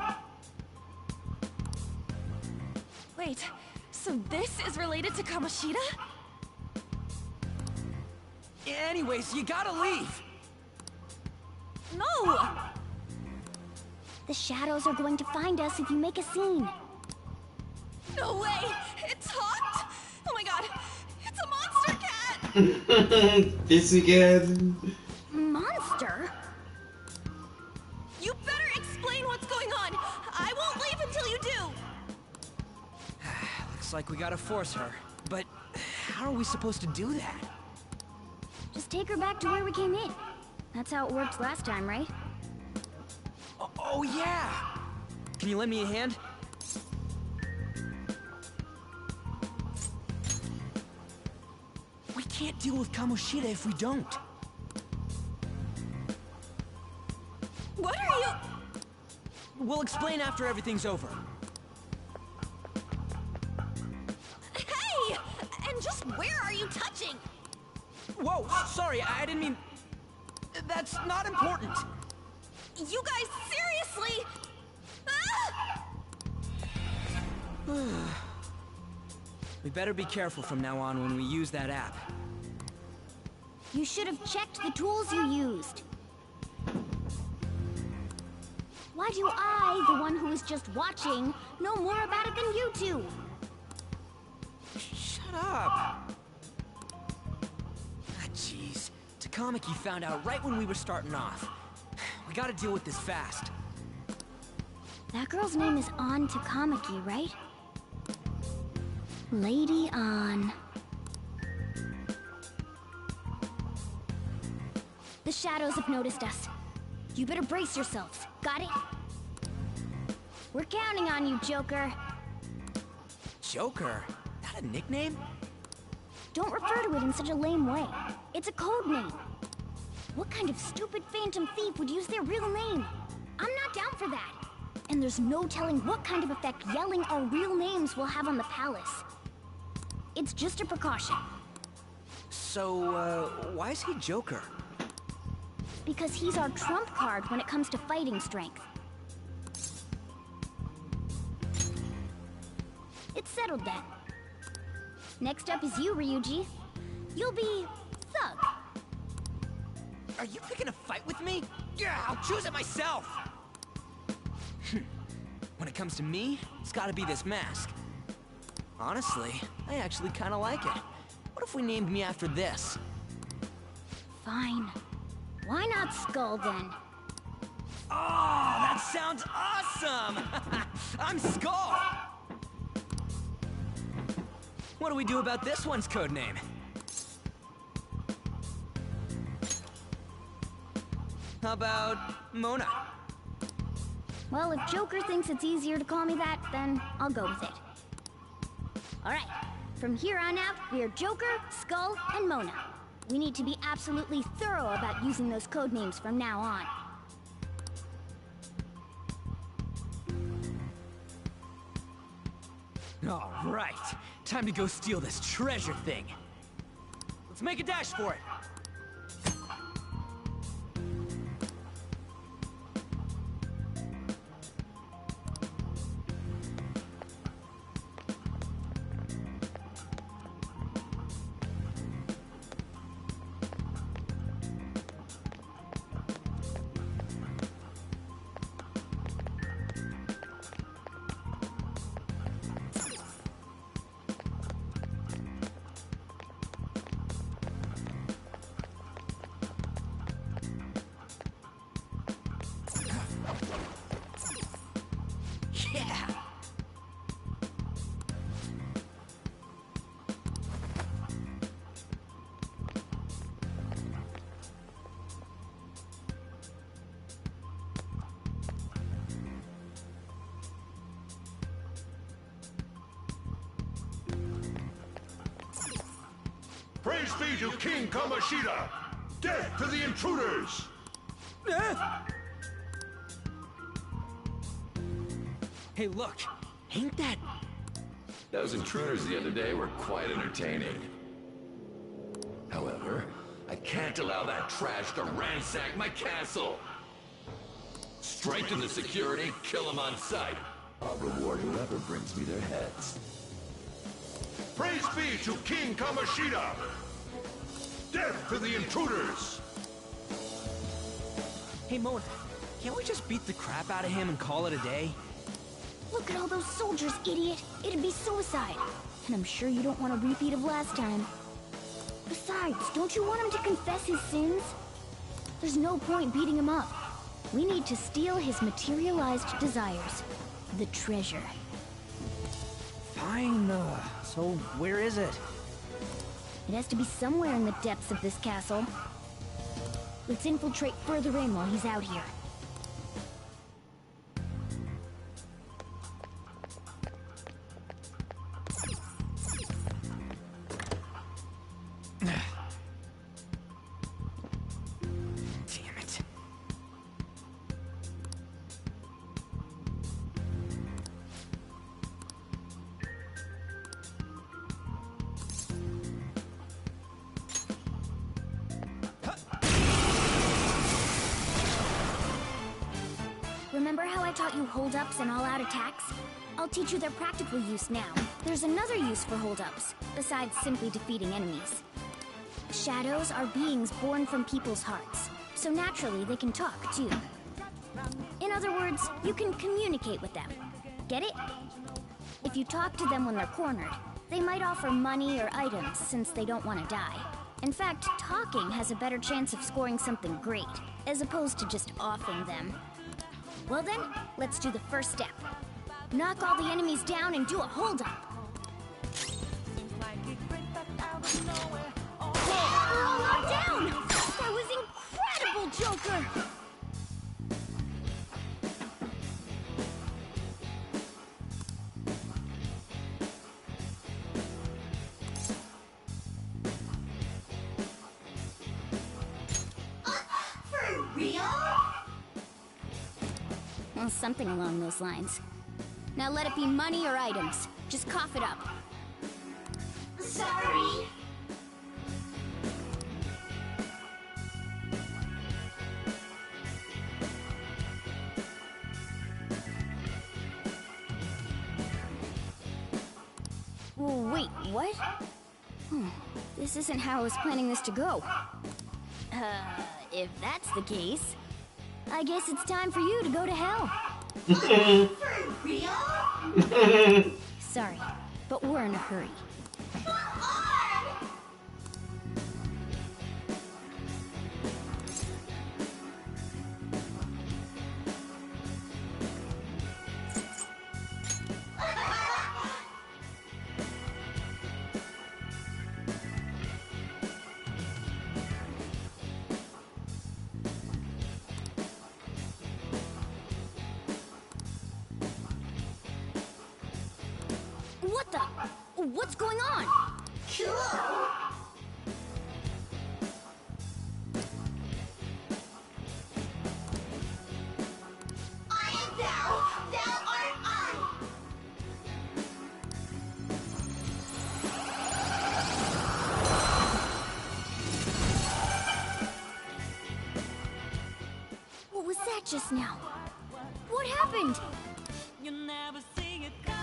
Wait, so this is related to Kamoshida? Anyways, you gotta leave. No! The shadows are going to find us if you make a scene. No way! It talked! Oh my god! It's a monster cat! This again. Monster? You better explain what's going on! I won't leave until you do! Looks like we gotta force her. But how are we supposed to do that? Just take her back to where we came in. That's how it worked last time, right? Oh yeah! Can you lend me a hand? We can't deal with Kamoshida if we don't. What are you... We'll explain after everything's over. Hey! And just where are you touching? Whoa, sorry, I didn't mean... That's not important. You guys, seriously? Ah! We better be careful from now on when we use that app. You should have checked the tools you used. Why do I, the one who is just watching, know more about it than you two? Shut up! Ah, jeez. Takamaki found out right when we were starting off. We gotta deal with this fast. That girl's name is An Takamaki, right? Lady An. The shadows have noticed us. You better brace yourselves. Got it? We're counting on you, Joker. Joker? That a nickname? Don't refer to it in such a lame way. It's a code name. What kind of stupid phantom thief would use their real name? I'm not down for that. And there's no telling what kind of effect yelling our real names will have on the palace. It's just a precaution. So, why is he Joker? Because he's our trump card when it comes to fighting strength. It's settled then. Next up is you, Ryuji. You'll be Thug. Are you picking a fight with me? Yeah, I'll choose it myself! When it comes to me, it's gotta be this mask. Honestly, I actually kinda like it. What if we named me after this? Fine. Why not Skull then? Oh, that sounds awesome! I'm Skull! What do we do about this one's codename? How about Mona? Well, if Joker thinks it's easier to call me that, then I'll go with it. Alright, from here on out, we are Joker, Skull, and Mona. We need to be absolutely thorough about using those codenames from now on. Alright, time to go steal this treasure thing. Let's make a dash for it. Yeah! Praise be to King Kamoshida! Death to the intruders! Hey, look! Ain't that... Those intruders the other day were quite entertaining. However, I can't allow that trash to ransack my castle! Strengthen the security, kill them on sight. I'll reward whoever brings me their heads. Praise be to King Kamoshida! Death to the intruders! Hey, Mona, can't we just beat the crap out of him and call it a day? Look at all those soldiers, idiot! It'd be suicide. And I'm sure you don't want a repeat of last time. Besides, don't you want him to confess his sins? There's no point beating him up. We need to steal his materialized desires. The treasure. Fine, so where is it? It has to be somewhere in the depths of this castle. Let's infiltrate further in while he's out here. Damn it. Remember how I taught you hold-ups and all-out attacks? I'll teach you their practical use now. There's another use for hold-ups, besides simply defeating enemies. Shadows are beings born from people's hearts, so naturally they can talk, too. In other words, you can communicate with them. Get it? If you talk to them when they're cornered, they might offer money or items since they don't want to die. In fact, talking has a better chance of scoring something great, as opposed to just offing them. Well then, let's do the first step. Knock all the enemies down and do a hold-up. We're all knocked down! That was incredible, Joker! For real? Well, something along those lines. Now let it be money or items. Just cough it up. Sorry. Wait, what? This isn't how I was planning this to go. If that's the case, I guess it's time for you to go to hell. For real? Sorry, but we're in a hurry. What the? What's going on? Cool. I am thou, thou art I. What was that just now? What happened? You never see it coming.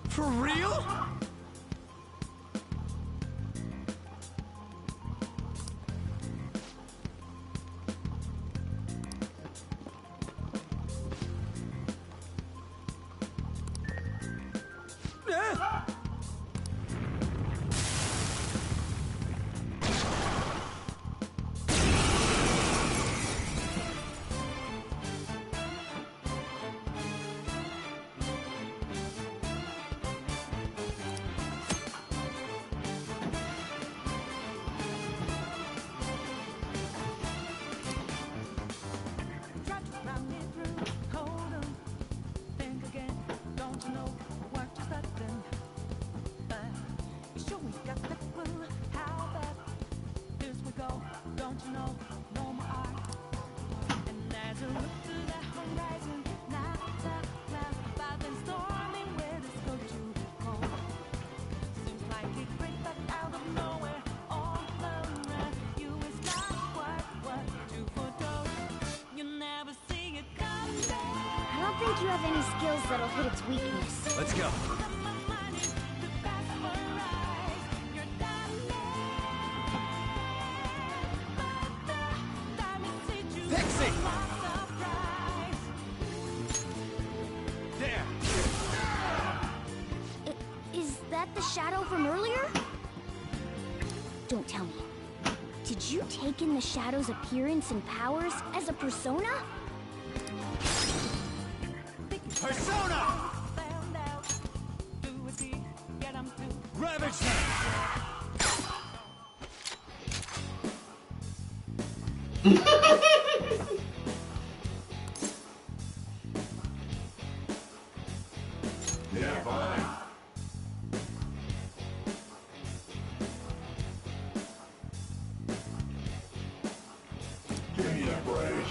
For real? I don't think you have any skills that'll hit its weakness. Let's go. Pixie! There! Is that the shadow from earlier? Don't tell me. Did you take in the shadow's appearance and powers as a persona? Persona! Ravage Yeah, fine. Give me a break.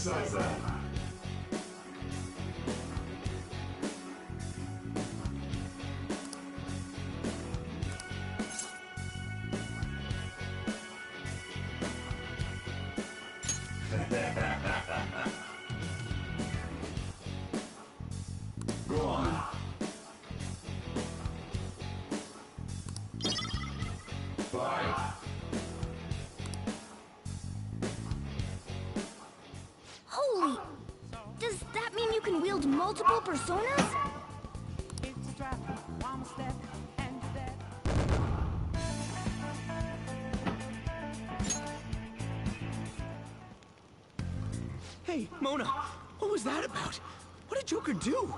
Go on. Five. Holy! Does that mean you can wield multiple personas? Hey, Mona, what was that about? What did Joker do?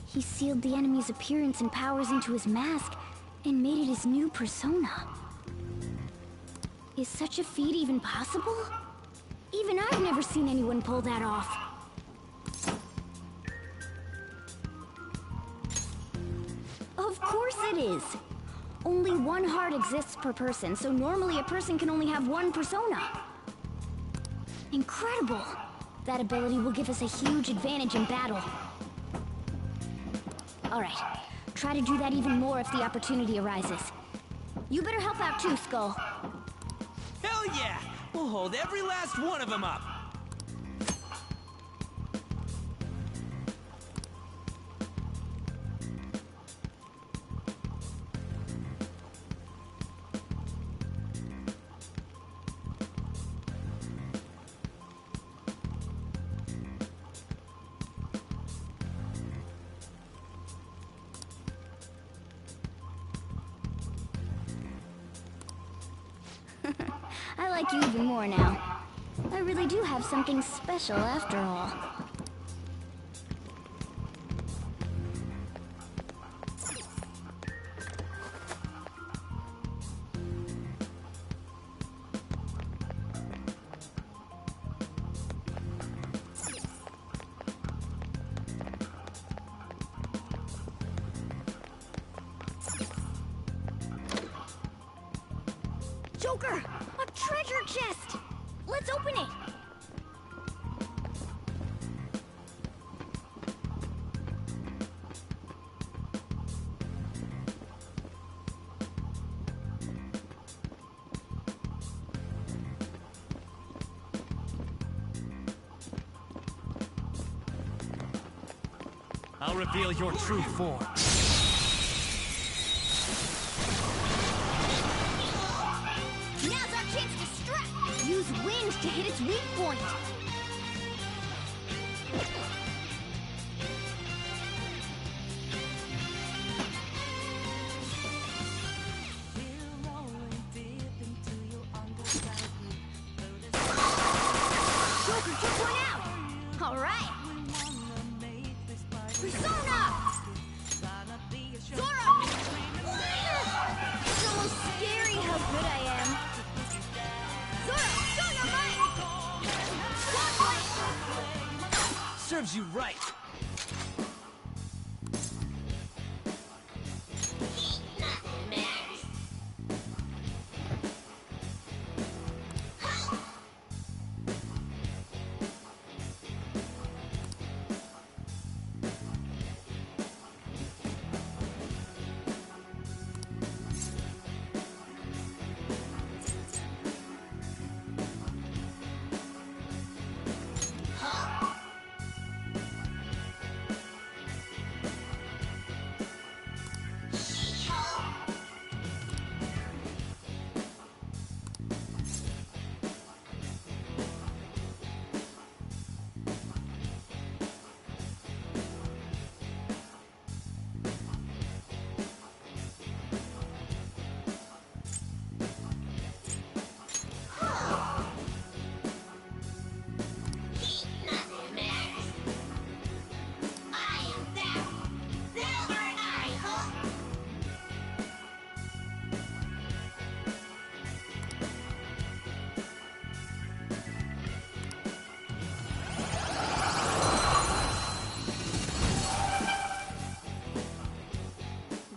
He sealed the enemy's appearance and powers into his mask and made it his new persona. Is such a feat even possible? Even I've never seen anyone pull that off. Of course it is. Only one heart exists per person, so normally a person can only have one persona. Incredible! That ability will give us a huge advantage in battle. Alright, try to do that even more if the opportunity arises. You better help out too, Skull. Hell yeah! We'll hold every last one of them up! I like you even more now. I really do have something special after all. Joker! A treasure chest! Let's open it! I'll reveal your true form. Now's our chance to strike! Use wind to hit its weak point! Joker took one out! Alright! Persona! Zoro! It's almost scary how good I am. Zoro, show your might! Serves you right.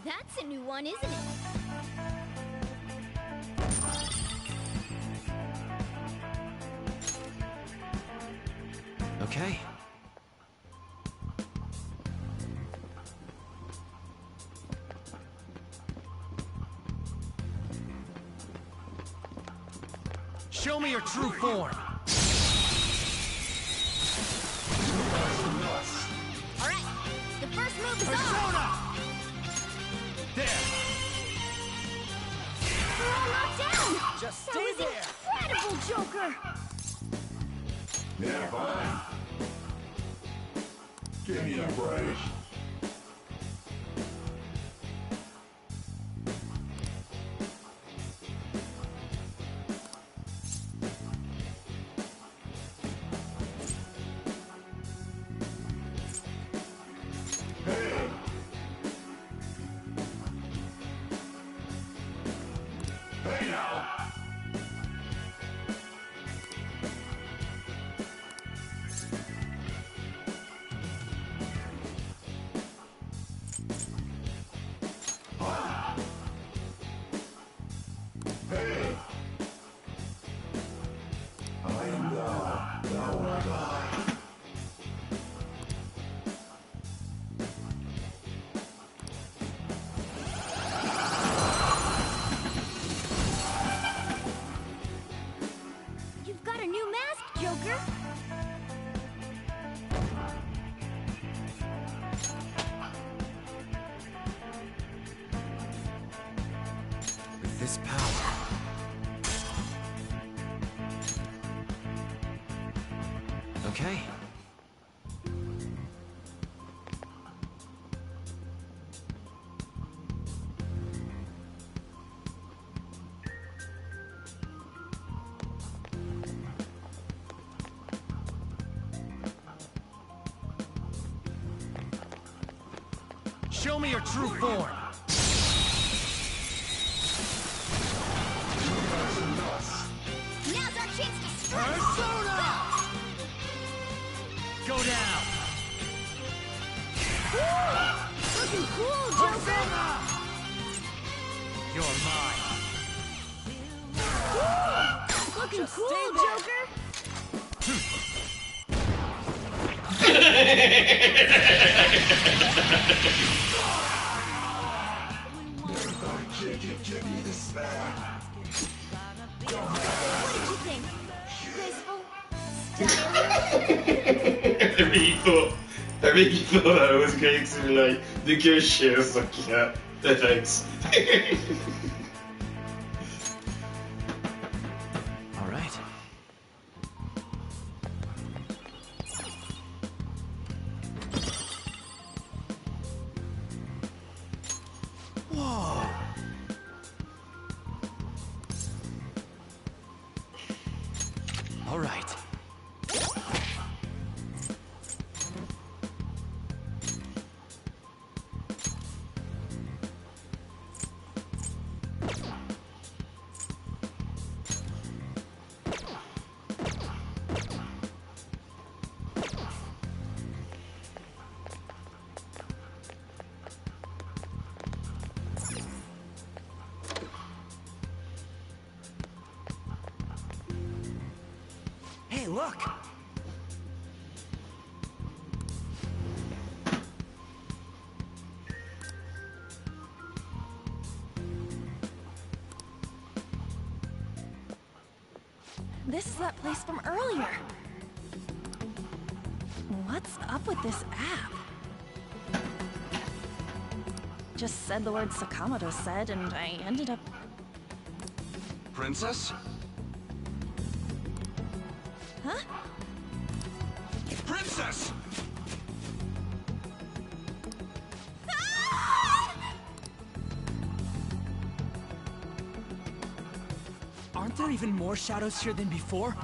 That's a new one, isn't it? Okay. Show me your true form. All right, the first move is Persona! on. There. We're all knocked down! Just That stay was there. incredible, Joker! Yeah, fine. Give me a break. Hey! Hey now! Hey! I am thou art I. You've got a new mask, Joker! With this power... Okay. Show me your true form. Now's our chance to strike. Persona! Go down. Looking cool, Joker! You're mine. Looking Just cool, stay there. Joker! Give me this back. What did you think? Graceful? I really thought I was going to like negotiate or something. Yeah, thanks. All right. Whoa. All right. Hey, look! This is that place from earlier. What's up with this app? Just said the word Sakamoto said, and I ended up... Princess? Huh? Princess! Aren't there even more shadows here than before?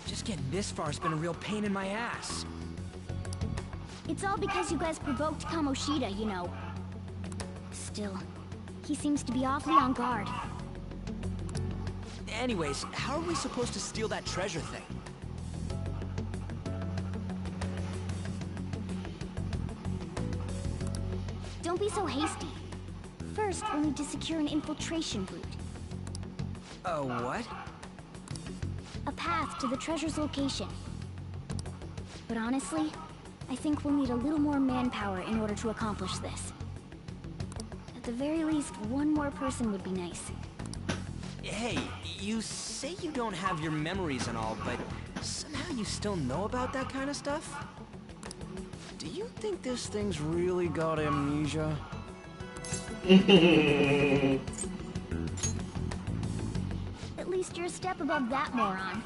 Just getting this far has been a real pain in my ass. It's all because you guys provoked Kamoshida, you know. Still, he seems to be awfully on guard. Anyways, how are we supposed to steal that treasure thing? Don't be so hasty. First, we'll need to secure an infiltration route. What? path to the treasure's location. But honestly, I think we'll need a little more manpower in order to accomplish this. At the very least, one more person would be nice. Hey, you say you don't have your memories and all, but somehow you still know about that kind of stuff? Do you think this thing's really got amnesia? At least you're a step above that moron.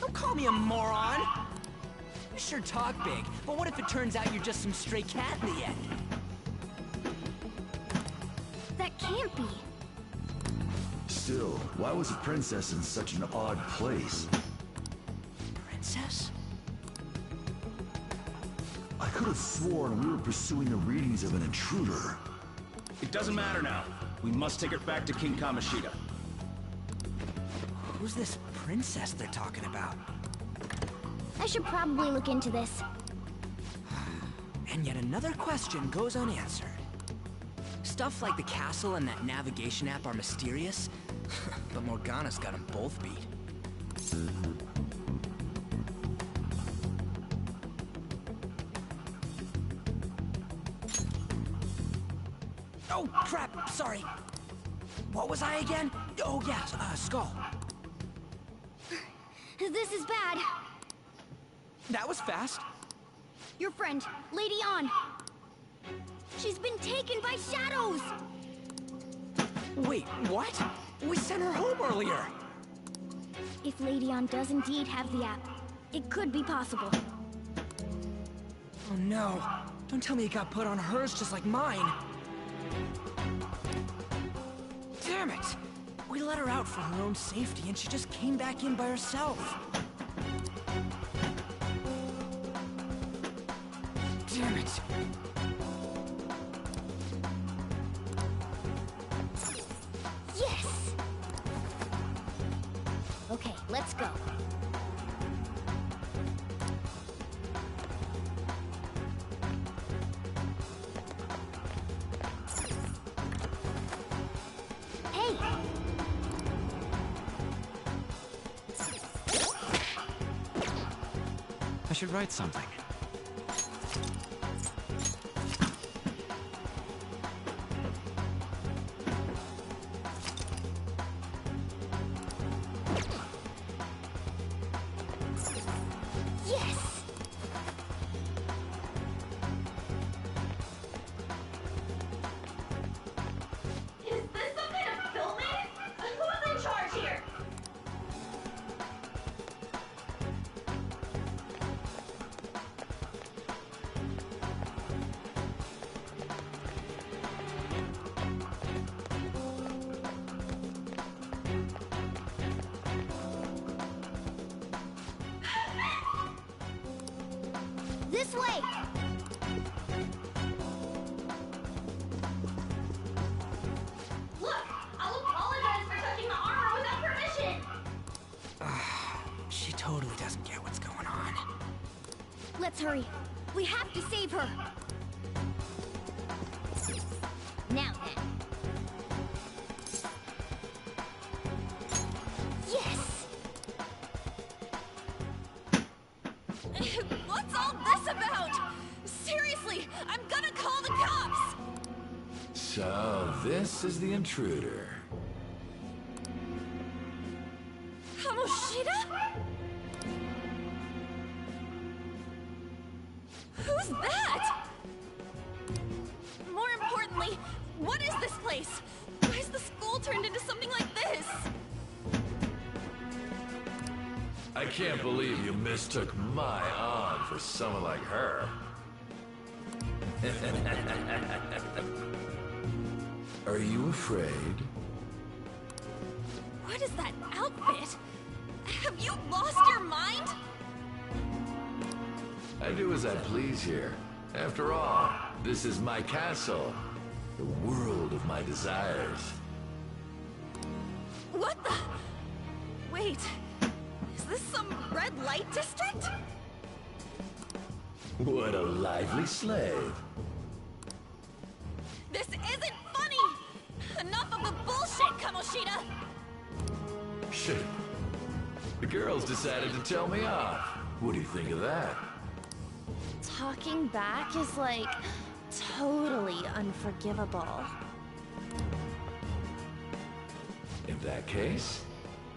Don't call me a moron! You sure talk big, but what if it turns out you're just some stray cat in the end? That can't be. Still, why was a princess in such an odd place? Princess? I could have sworn we were pursuing the readings of an intruder. It doesn't matter now. We must take her back to King Kamoshida. Who's this princess they're talking about? I should probably look into this. And yet another question goes unanswered. Stuff like the castle and that navigation app are mysterious, but Morgana's got them both beat. Oh, crap, sorry. What was I again? Oh, yeah, Skull. This is bad. That was fast. Your friend, Lady An. She's been taken by shadows! Wait, what? We sent her home earlier! If Lady An does indeed have the app, it could be possible. Oh no. Don't tell me it got put on hers just like mine. Damn it! We let her out for her own safety and she just came back in by herself. Damn it. Yes! Okay, let's go. Hey! I should write something. Yes! Is this some kind of filming? Who's in charge here? This way! Look, I'll apologize for touching the armor without permission. She totally doesn't get what's going on. Let's hurry. We have to save her. Now then. Yes! What's all this about? Seriously, I'm gonna call the cops! So, this is the intruder. Kamoshida? Who's that? More importantly, what is this place? Why is the school turned into something like this? I can't believe you mistook my aunt for someone like her. Are you afraid? What is that outfit? Have you lost your mind? I do as I please here. After all, this is my castle. The world of my desires. What the? Wait, is this some red light district? What a lively slave. This isn't funny! Enough of the bullshit, Kamoshida! Shit. The girls decided to tell me off. What do you think of that? Talking back is like totally unforgivable. In that case,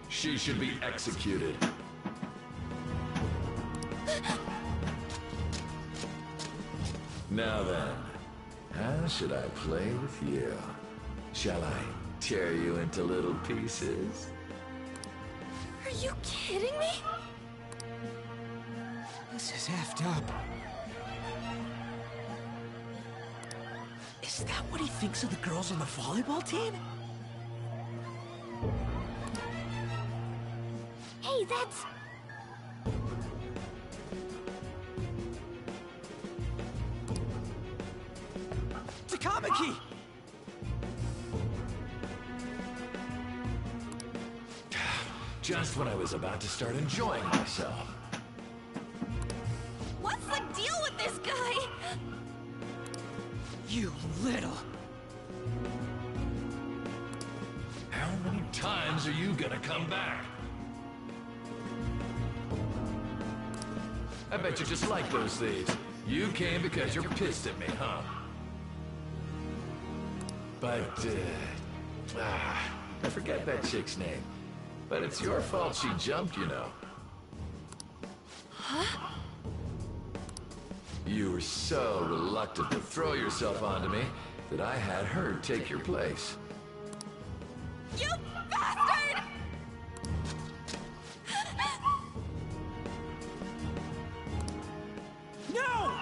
she should be executed. Now then, how should I play with you? Shall I tear you into little pieces? Are you kidding me? This is effed up. Is that what he thinks of the girls on the volleyball team? Hey, that's... Takamaki! Just when I was about to start enjoying myself. What's the deal with this guy? You little... How many times are you gonna come back? I bet you just like those thieves. You came because you're pissed at me, huh? But, I forget that chick's name. But it's your fault she jumped, you know. Huh? You were so reluctant to throw yourself onto me that I had her take your place. You bastard! No!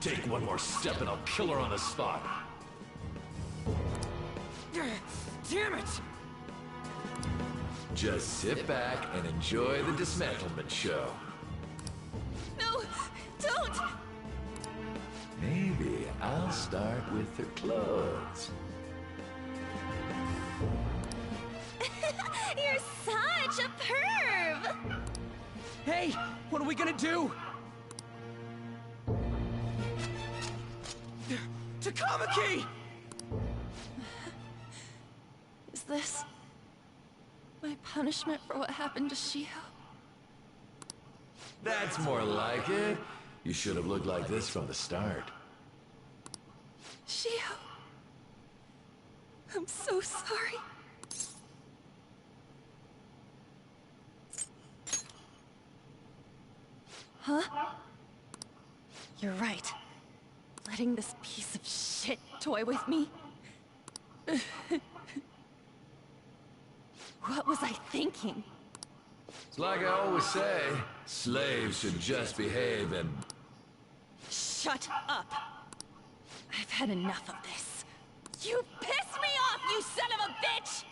Take one more step and I'll kill her on the spot. Damn it! Just sit back and enjoy the dismantlement show. No, don't! Maybe I'll start with her clothes. You're such a perv! Hey, what are we gonna do? Takamaki! Is this my punishment for what happened to Shiho? That's more like it. You should have looked like this from the start. Shiho, I'm so sorry. Huh? You're right. Letting this piece of shit toy with me? What was I thinking? It's like I always say, slaves should just behave and... Shut up! I've had enough of this. You pissed me off, you son of a bitch!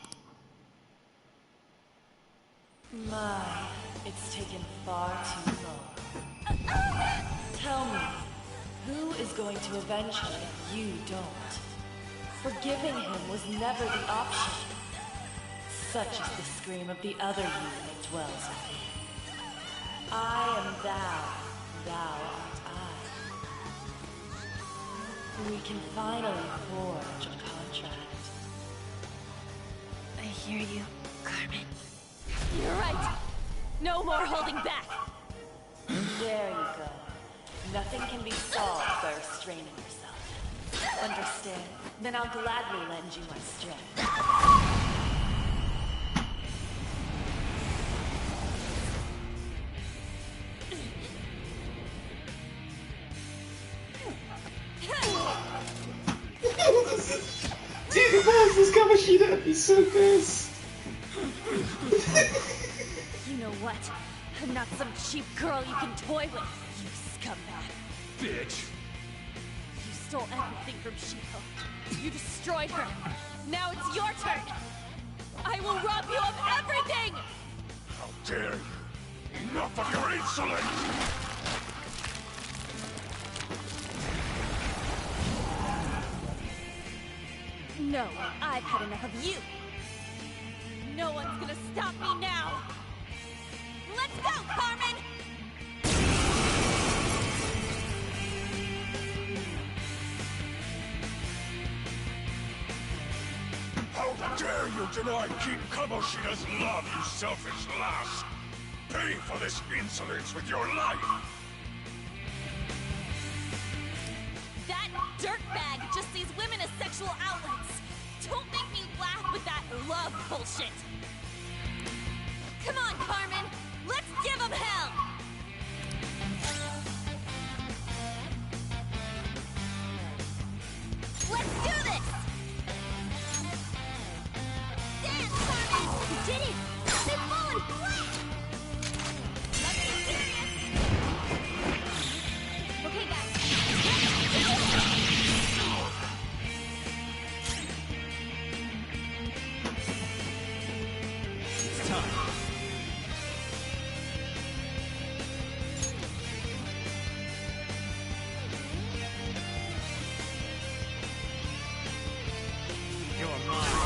My, it's taken far too long. Tell me, who is going to avenge him if you don't? Forgiving him was never the option. Such is the scream of the other you that dwells within. I am thou, thou art I. We can finally forge a contract. I hear you, Carmen. You're right. No more holding back. There you go. Nothing can be solved by restraining yourself. Understand? Then I'll gladly lend you my strength. Dude, this Kamoshida would be so pissed. You know what? I'm not some cheap girl you can toy with, you scumbag. Bitch! You stole everything from Shiho. You destroyed her. Now it's your turn. I will rob you of everything! How dare you! Enough of your insolence! No, I've had enough of you. No one's gonna stop me now. Let's go, Carmen! How dare you deny King Kamoshida's love, you selfish lass! pay for this insolence with your life! That dirtbag just sees women as sexual outlets. Don't make me laugh with that love bullshit. Come on, Carmen. Let's give him hell! Let's do this! Dance, Carmen! You did it! They've fallen flat! Let's get serious! Okay, guys. It's time. You're mine.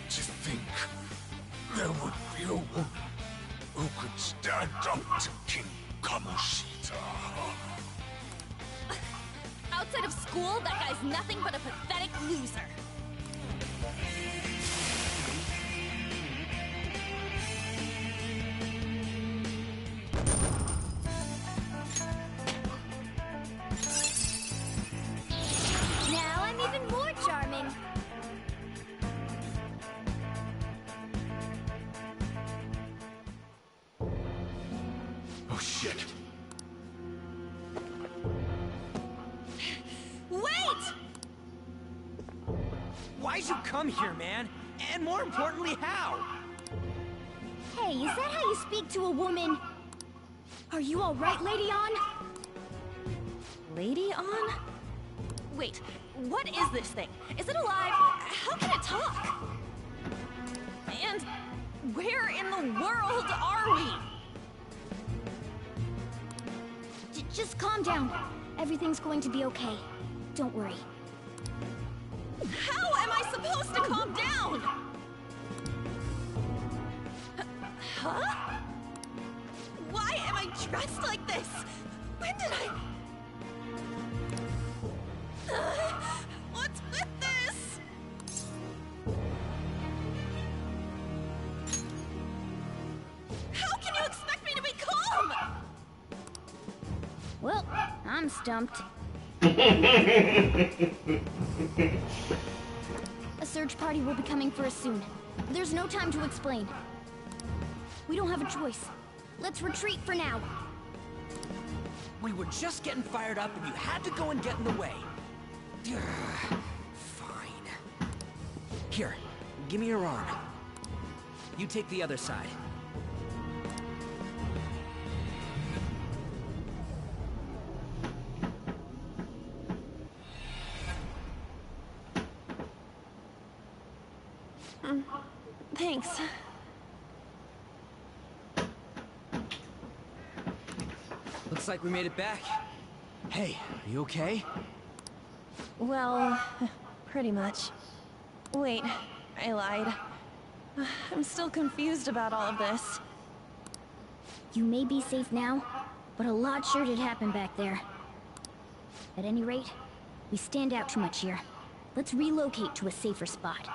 To think there would be a woman who could stand up to King Kamoshida. Outside of school, that guy's nothing but a pathetic loser. Now I'm even more charming. Oh shit. Wait! Why'd you come here, man? And more importantly, how? Hey, is that how you speak to a woman? Are you all right, Lady On? Lady On? Wait, what is this thing? Is it alive? How can it talk? And where in the world are we? Just calm down. Everything's going to be okay. Don't worry. How am I supposed to calm down? Huh? Why am I dressed like this? When did I... What's with this? How can you expect me to be calm? Well, I'm stumped. A search party will be coming for us soon. There's no time to explain. We don't have a choice. Let's retreat for now. We were just getting fired up and you had to go and get in the way. Fine. Here, give me your arm. You take the other side. Thanks. Looks like we made it back. Hey, are you okay? Well, pretty much. Wait, I lied. I'm still confused about all of this. You may be safe now, but a lot sure did happen back there. At any rate, we stand out too much here. Let's relocate to a safer spot.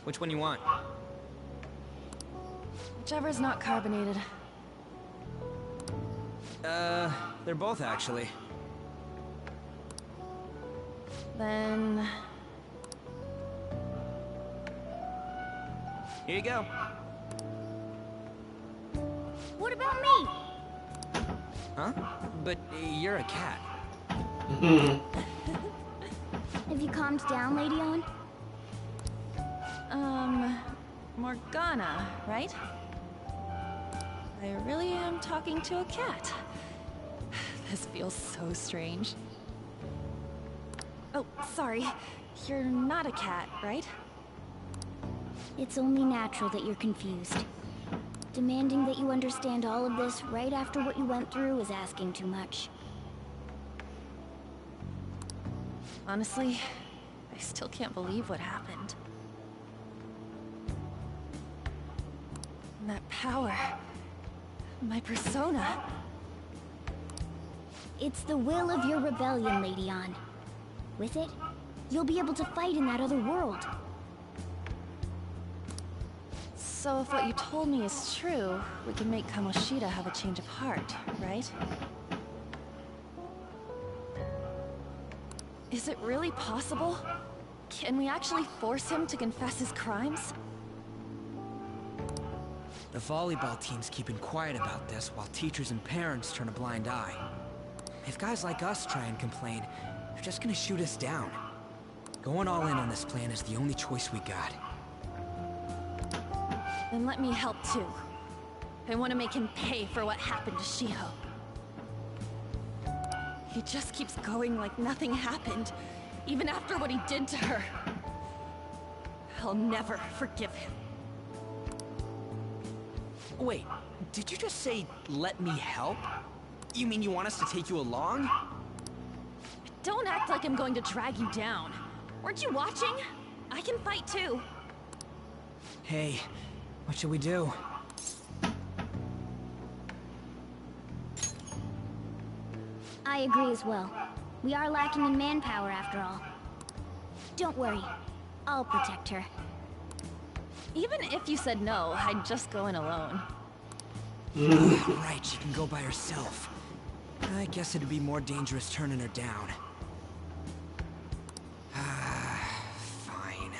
Which one you want? Whichever's not carbonated. They're both actually. Then... Here you go. What about me? Huh? But you're a cat. Have you calmed down, Lady On? Morgana, right? I really am talking to a cat. This feels so strange. Oh, sorry. You're not a cat, right? It's only natural that you're confused. Demanding that you understand all of this right after what you went through is asking too much. Honestly, I still can't believe what happened. And that power... my persona... It's the will of your rebellion, Lady Ann. With it, you'll be able to fight in that other world. So if what you told me is true, we can make Kamoshida have a change of heart, right? Is it really possible? Can we actually force him to confess his crimes? The volleyball team's keeping quiet about this while teachers and parents turn a blind eye. If guys like us try and complain, they're just gonna shoot us down. Going all in on this plan is the only choice we got. Then let me help too. I want to make him pay for what happened to Shiho. He just keeps going like nothing happened, even after what he did to her. I'll never forgive him. Wait, did you just say, let me help? You mean you want us to take you along? Don't act like I'm going to drag you down. Weren't you watching? I can fight too. Hey, what should we do? I agree as well. We are lacking in manpower after all. Don't worry. I'll protect her. Even if you said no, I'd just go in alone. Right, she can go by herself. I guess it'd be more dangerous turning her down. Fine.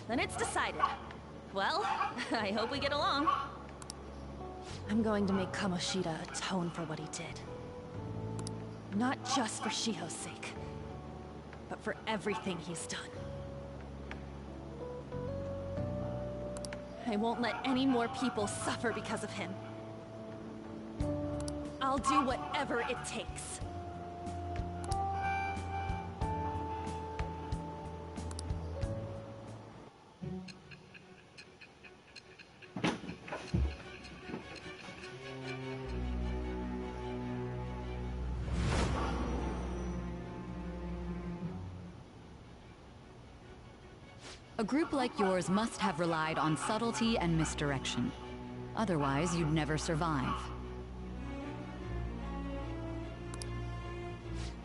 Then it's decided. Well, I hope we get along. I'm going to make Kamoshida atone for what he did. Not just for Shiho's sake, but for everything he's done. I won't let any more people suffer because of him. I'll do whatever it takes. A group like yours must have relied on subtlety and misdirection. Otherwise, you'd never survive.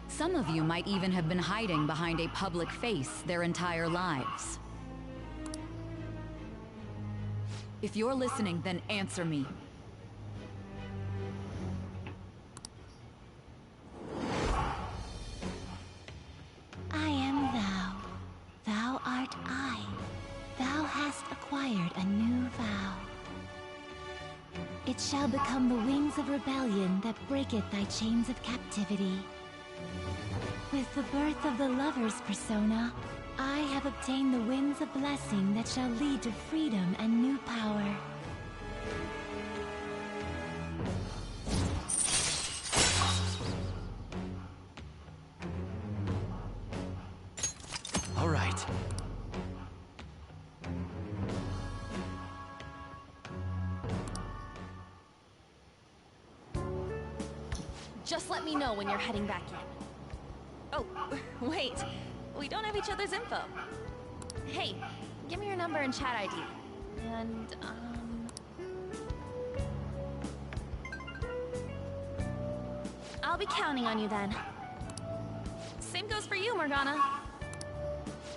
Some of you might even have been hiding behind a public face their entire lives. If you're listening, then answer me. I am thou. Thou art I. Thou hast acquired a new vow. It shall become the wings of rebellion that breaketh thy chains of captivity. With the birth of the lover's persona, I have obtained the winds of blessing that shall lead to freedom and new power. All right. Just let me know when you're heading back in. Oh, wait. We don't have each other's info. Hey, give me your number and chat ID. And, I'll be counting on you then. Same goes for you, Morgana.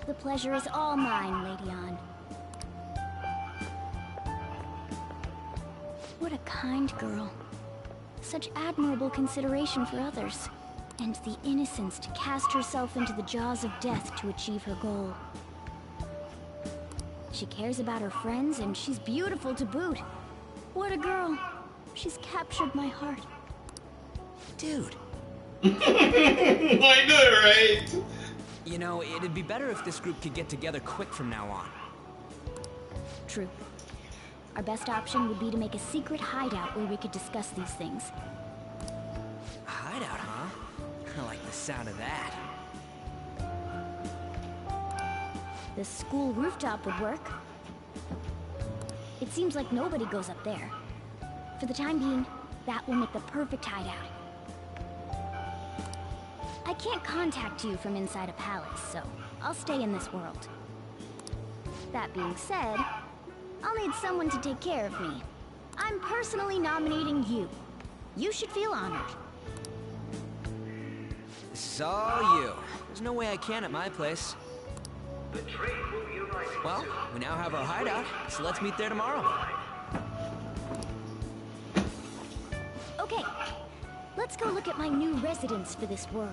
The pleasure is all mine, Lady Ann. What a kind girl. Such admirable consideration for others. And the innocence to cast herself into the jaws of death to achieve her goal. She cares about her friends, and she's beautiful to boot. What a girl. She's captured my heart. Dude. I know, right? You know, it'd be better if this group could get together quick from now on. true. Our best option would be to make a secret hideout where we could discuss these things. A hideout, huh? I like the sound of that. The school rooftop would work. It seems like nobody goes up there. For the time being, that will make the perfect hideout. I can't contact you from inside a palace, so I'll stay in this world. That being said, I'll need someone to take care of me. I'm personally nominating you. You should feel honored. This is all you. There's no way I can at my place. Well, we now have our hideout, so let's meet there tomorrow. Okay, let's go look at my new residence for this world.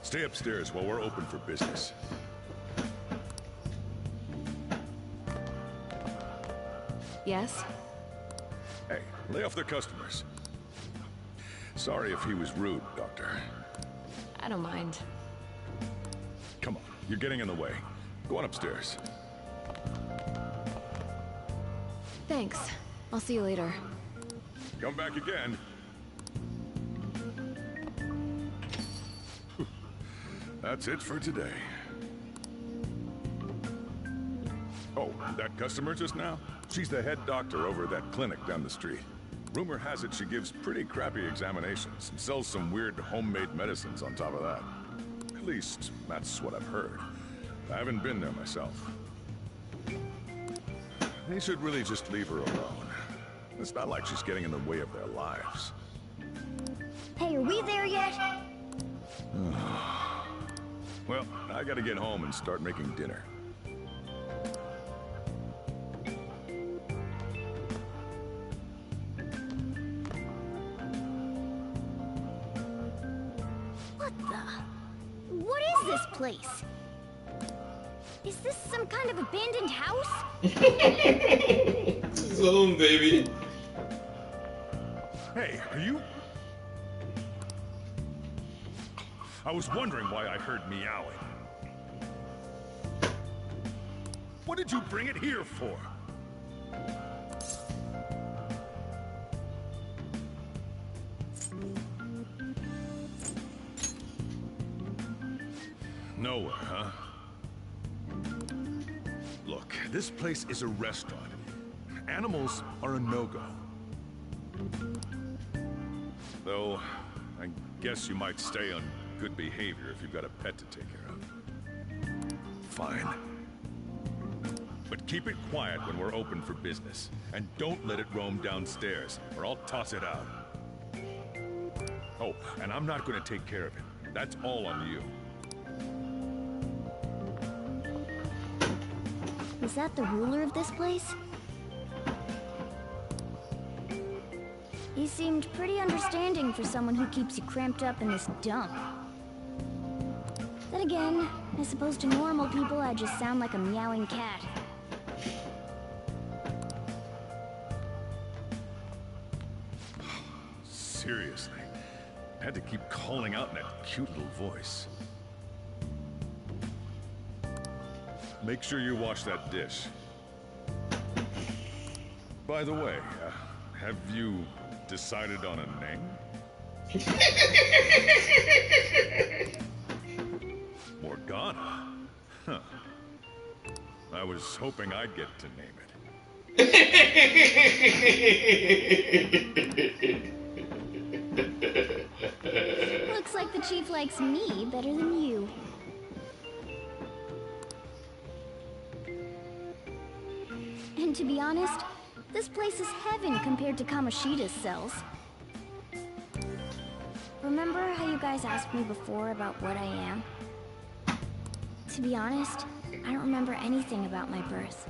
Stay upstairs while we're open for business. Yes? Hey, lay off the customers. Sorry if he was rude, Doctor. I don't mind. Come on, you're getting in the way. Go on upstairs. Thanks. I'll see you later. Come back again. That's it for today. Oh, that customer just now? She's the head doctor over at that clinic down the street. Rumor has it she gives pretty crappy examinations and sells some weird homemade medicines on top of that. At least, that's what I've heard. I haven't been there myself. They should really just leave her alone. It's not like she's getting in the way of their lives. Hey, are we there yet? Well, I gotta get home and start making dinner. What is this place? Is this some kind of abandoned house? His own baby. Hey, are you... I was wondering why I heard meowing. What did you bring it here for? Nowhere, huh? Look, this place is a restaurant. Animals are a no-go. Though, I guess you might stay on good behavior if you've got a pet to take care of. Fine. But keep it quiet when we're open for business. And don't let it roam downstairs, or I'll toss it out. Oh, and I'm not gonna take care of it. That's all on you. Is that the ruler of this place? He seemed pretty understanding for someone who keeps you cramped up in this dump. Then again, I suppose to normal people I just sound like a meowing cat. Seriously. I had to keep calling out in that cute little voice. Make sure you wash that dish. By the way, have you decided on a name? Morgana? Huh. I was hoping I'd get to name it. Looks like the chief likes me better than you. And to be honest, this place is heaven compared to Kamoshida's cells. Remember how you guys asked me before about what I am? To be honest, I don't remember anything about my birth.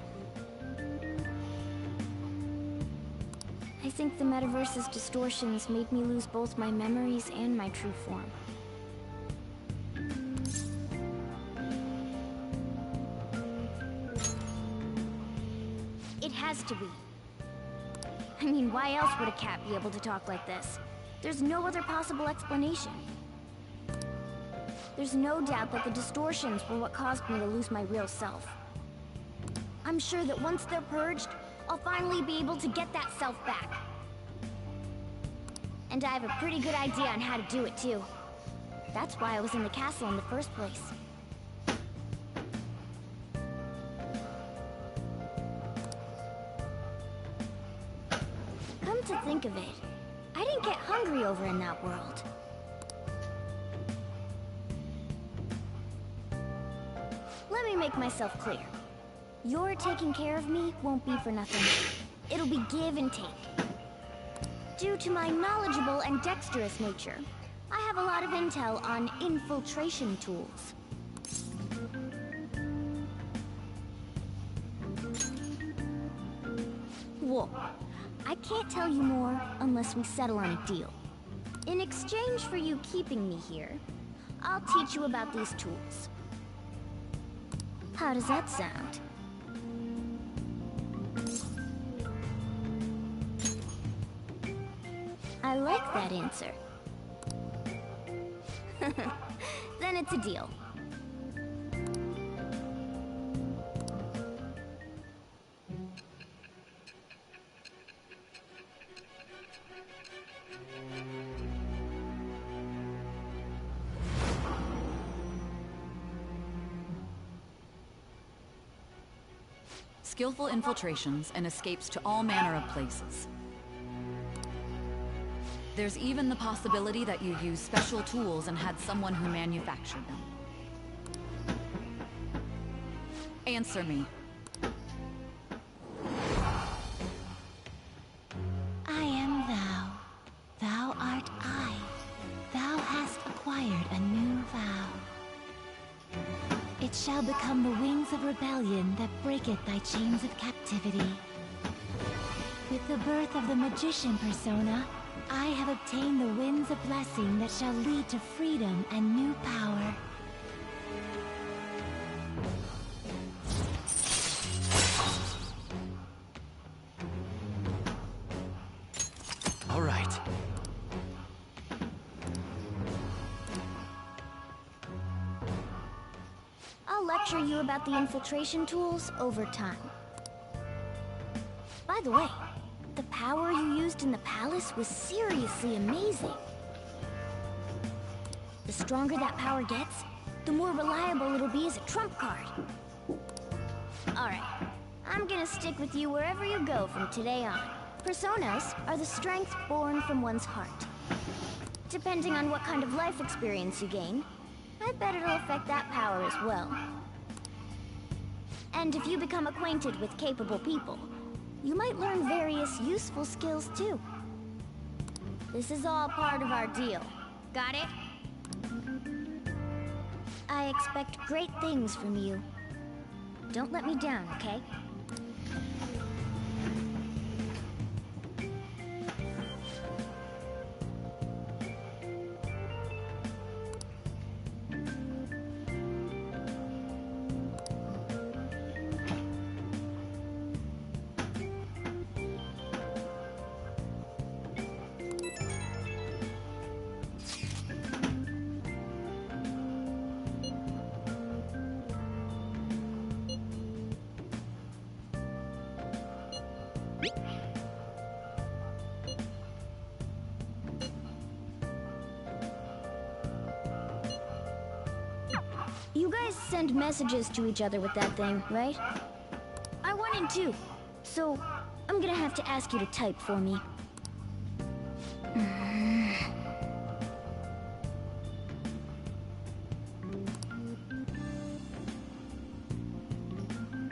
I think the metaverse's distortions made me lose both my memories and my true form. It has to be. I mean, why else would a cat be able to talk like this? There's no other possible explanation. There's no doubt that the distortions were what caused me to lose my real self. I'm sure that once they're purged, I'll finally be able to get that self back. And I have a pretty good idea on how to do it, too. That's why I was in the castle in the first place. Come to think of it, I didn't get hungry over in that world. Let me make myself clear. Your taking care of me won't be for nothing. It'll be give and take. Due to my knowledgeable and dexterous nature, I have a lot of intel on infiltration tools. Whoa. I can't tell you more unless we settle on a deal. In exchange for you keeping me here, I'll teach you about these tools. How does that sound? I like that answer. Then it's a deal. Skillful infiltrations and escapes to all manner of places. There's even the possibility that you used special tools and had someone who manufactured them. Answer me. I am thou. Thou art I. Thou hast acquired a new vow. It shall become the wings of rebellion that breaketh thy chains of captivity. With the birth of the magician persona, I have obtained the winds of blessing that shall lead to freedom and new power. All right. I'll lecture you about the infiltration tools over time. By the way, the power you used in the palace was seriously amazing. The stronger that power gets, the more reliable it'll be as a trump card. Alright, I'm gonna stick with you wherever you go from today on. Personas are the strength born from one's heart. Depending on what kind of life experience you gain, I bet it'll affect that power as well. And if you become acquainted with capable people, you might learn various useful skills too. This is all part of our deal. Got it? I expect great things from you. Don't let me down, okay? You guys send messages to each other with that thing, right? I want in too, so I'm gonna have to ask you to type for me.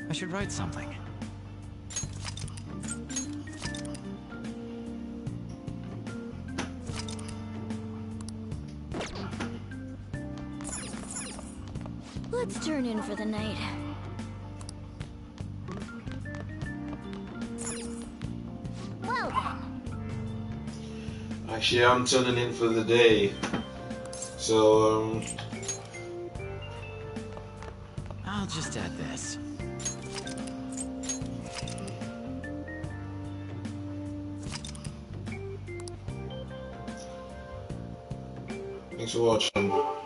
I should write something. Let's turn in for the night. Well then. Actually, I'm turning in for the day. So, I'll just add this. Thanks for watching.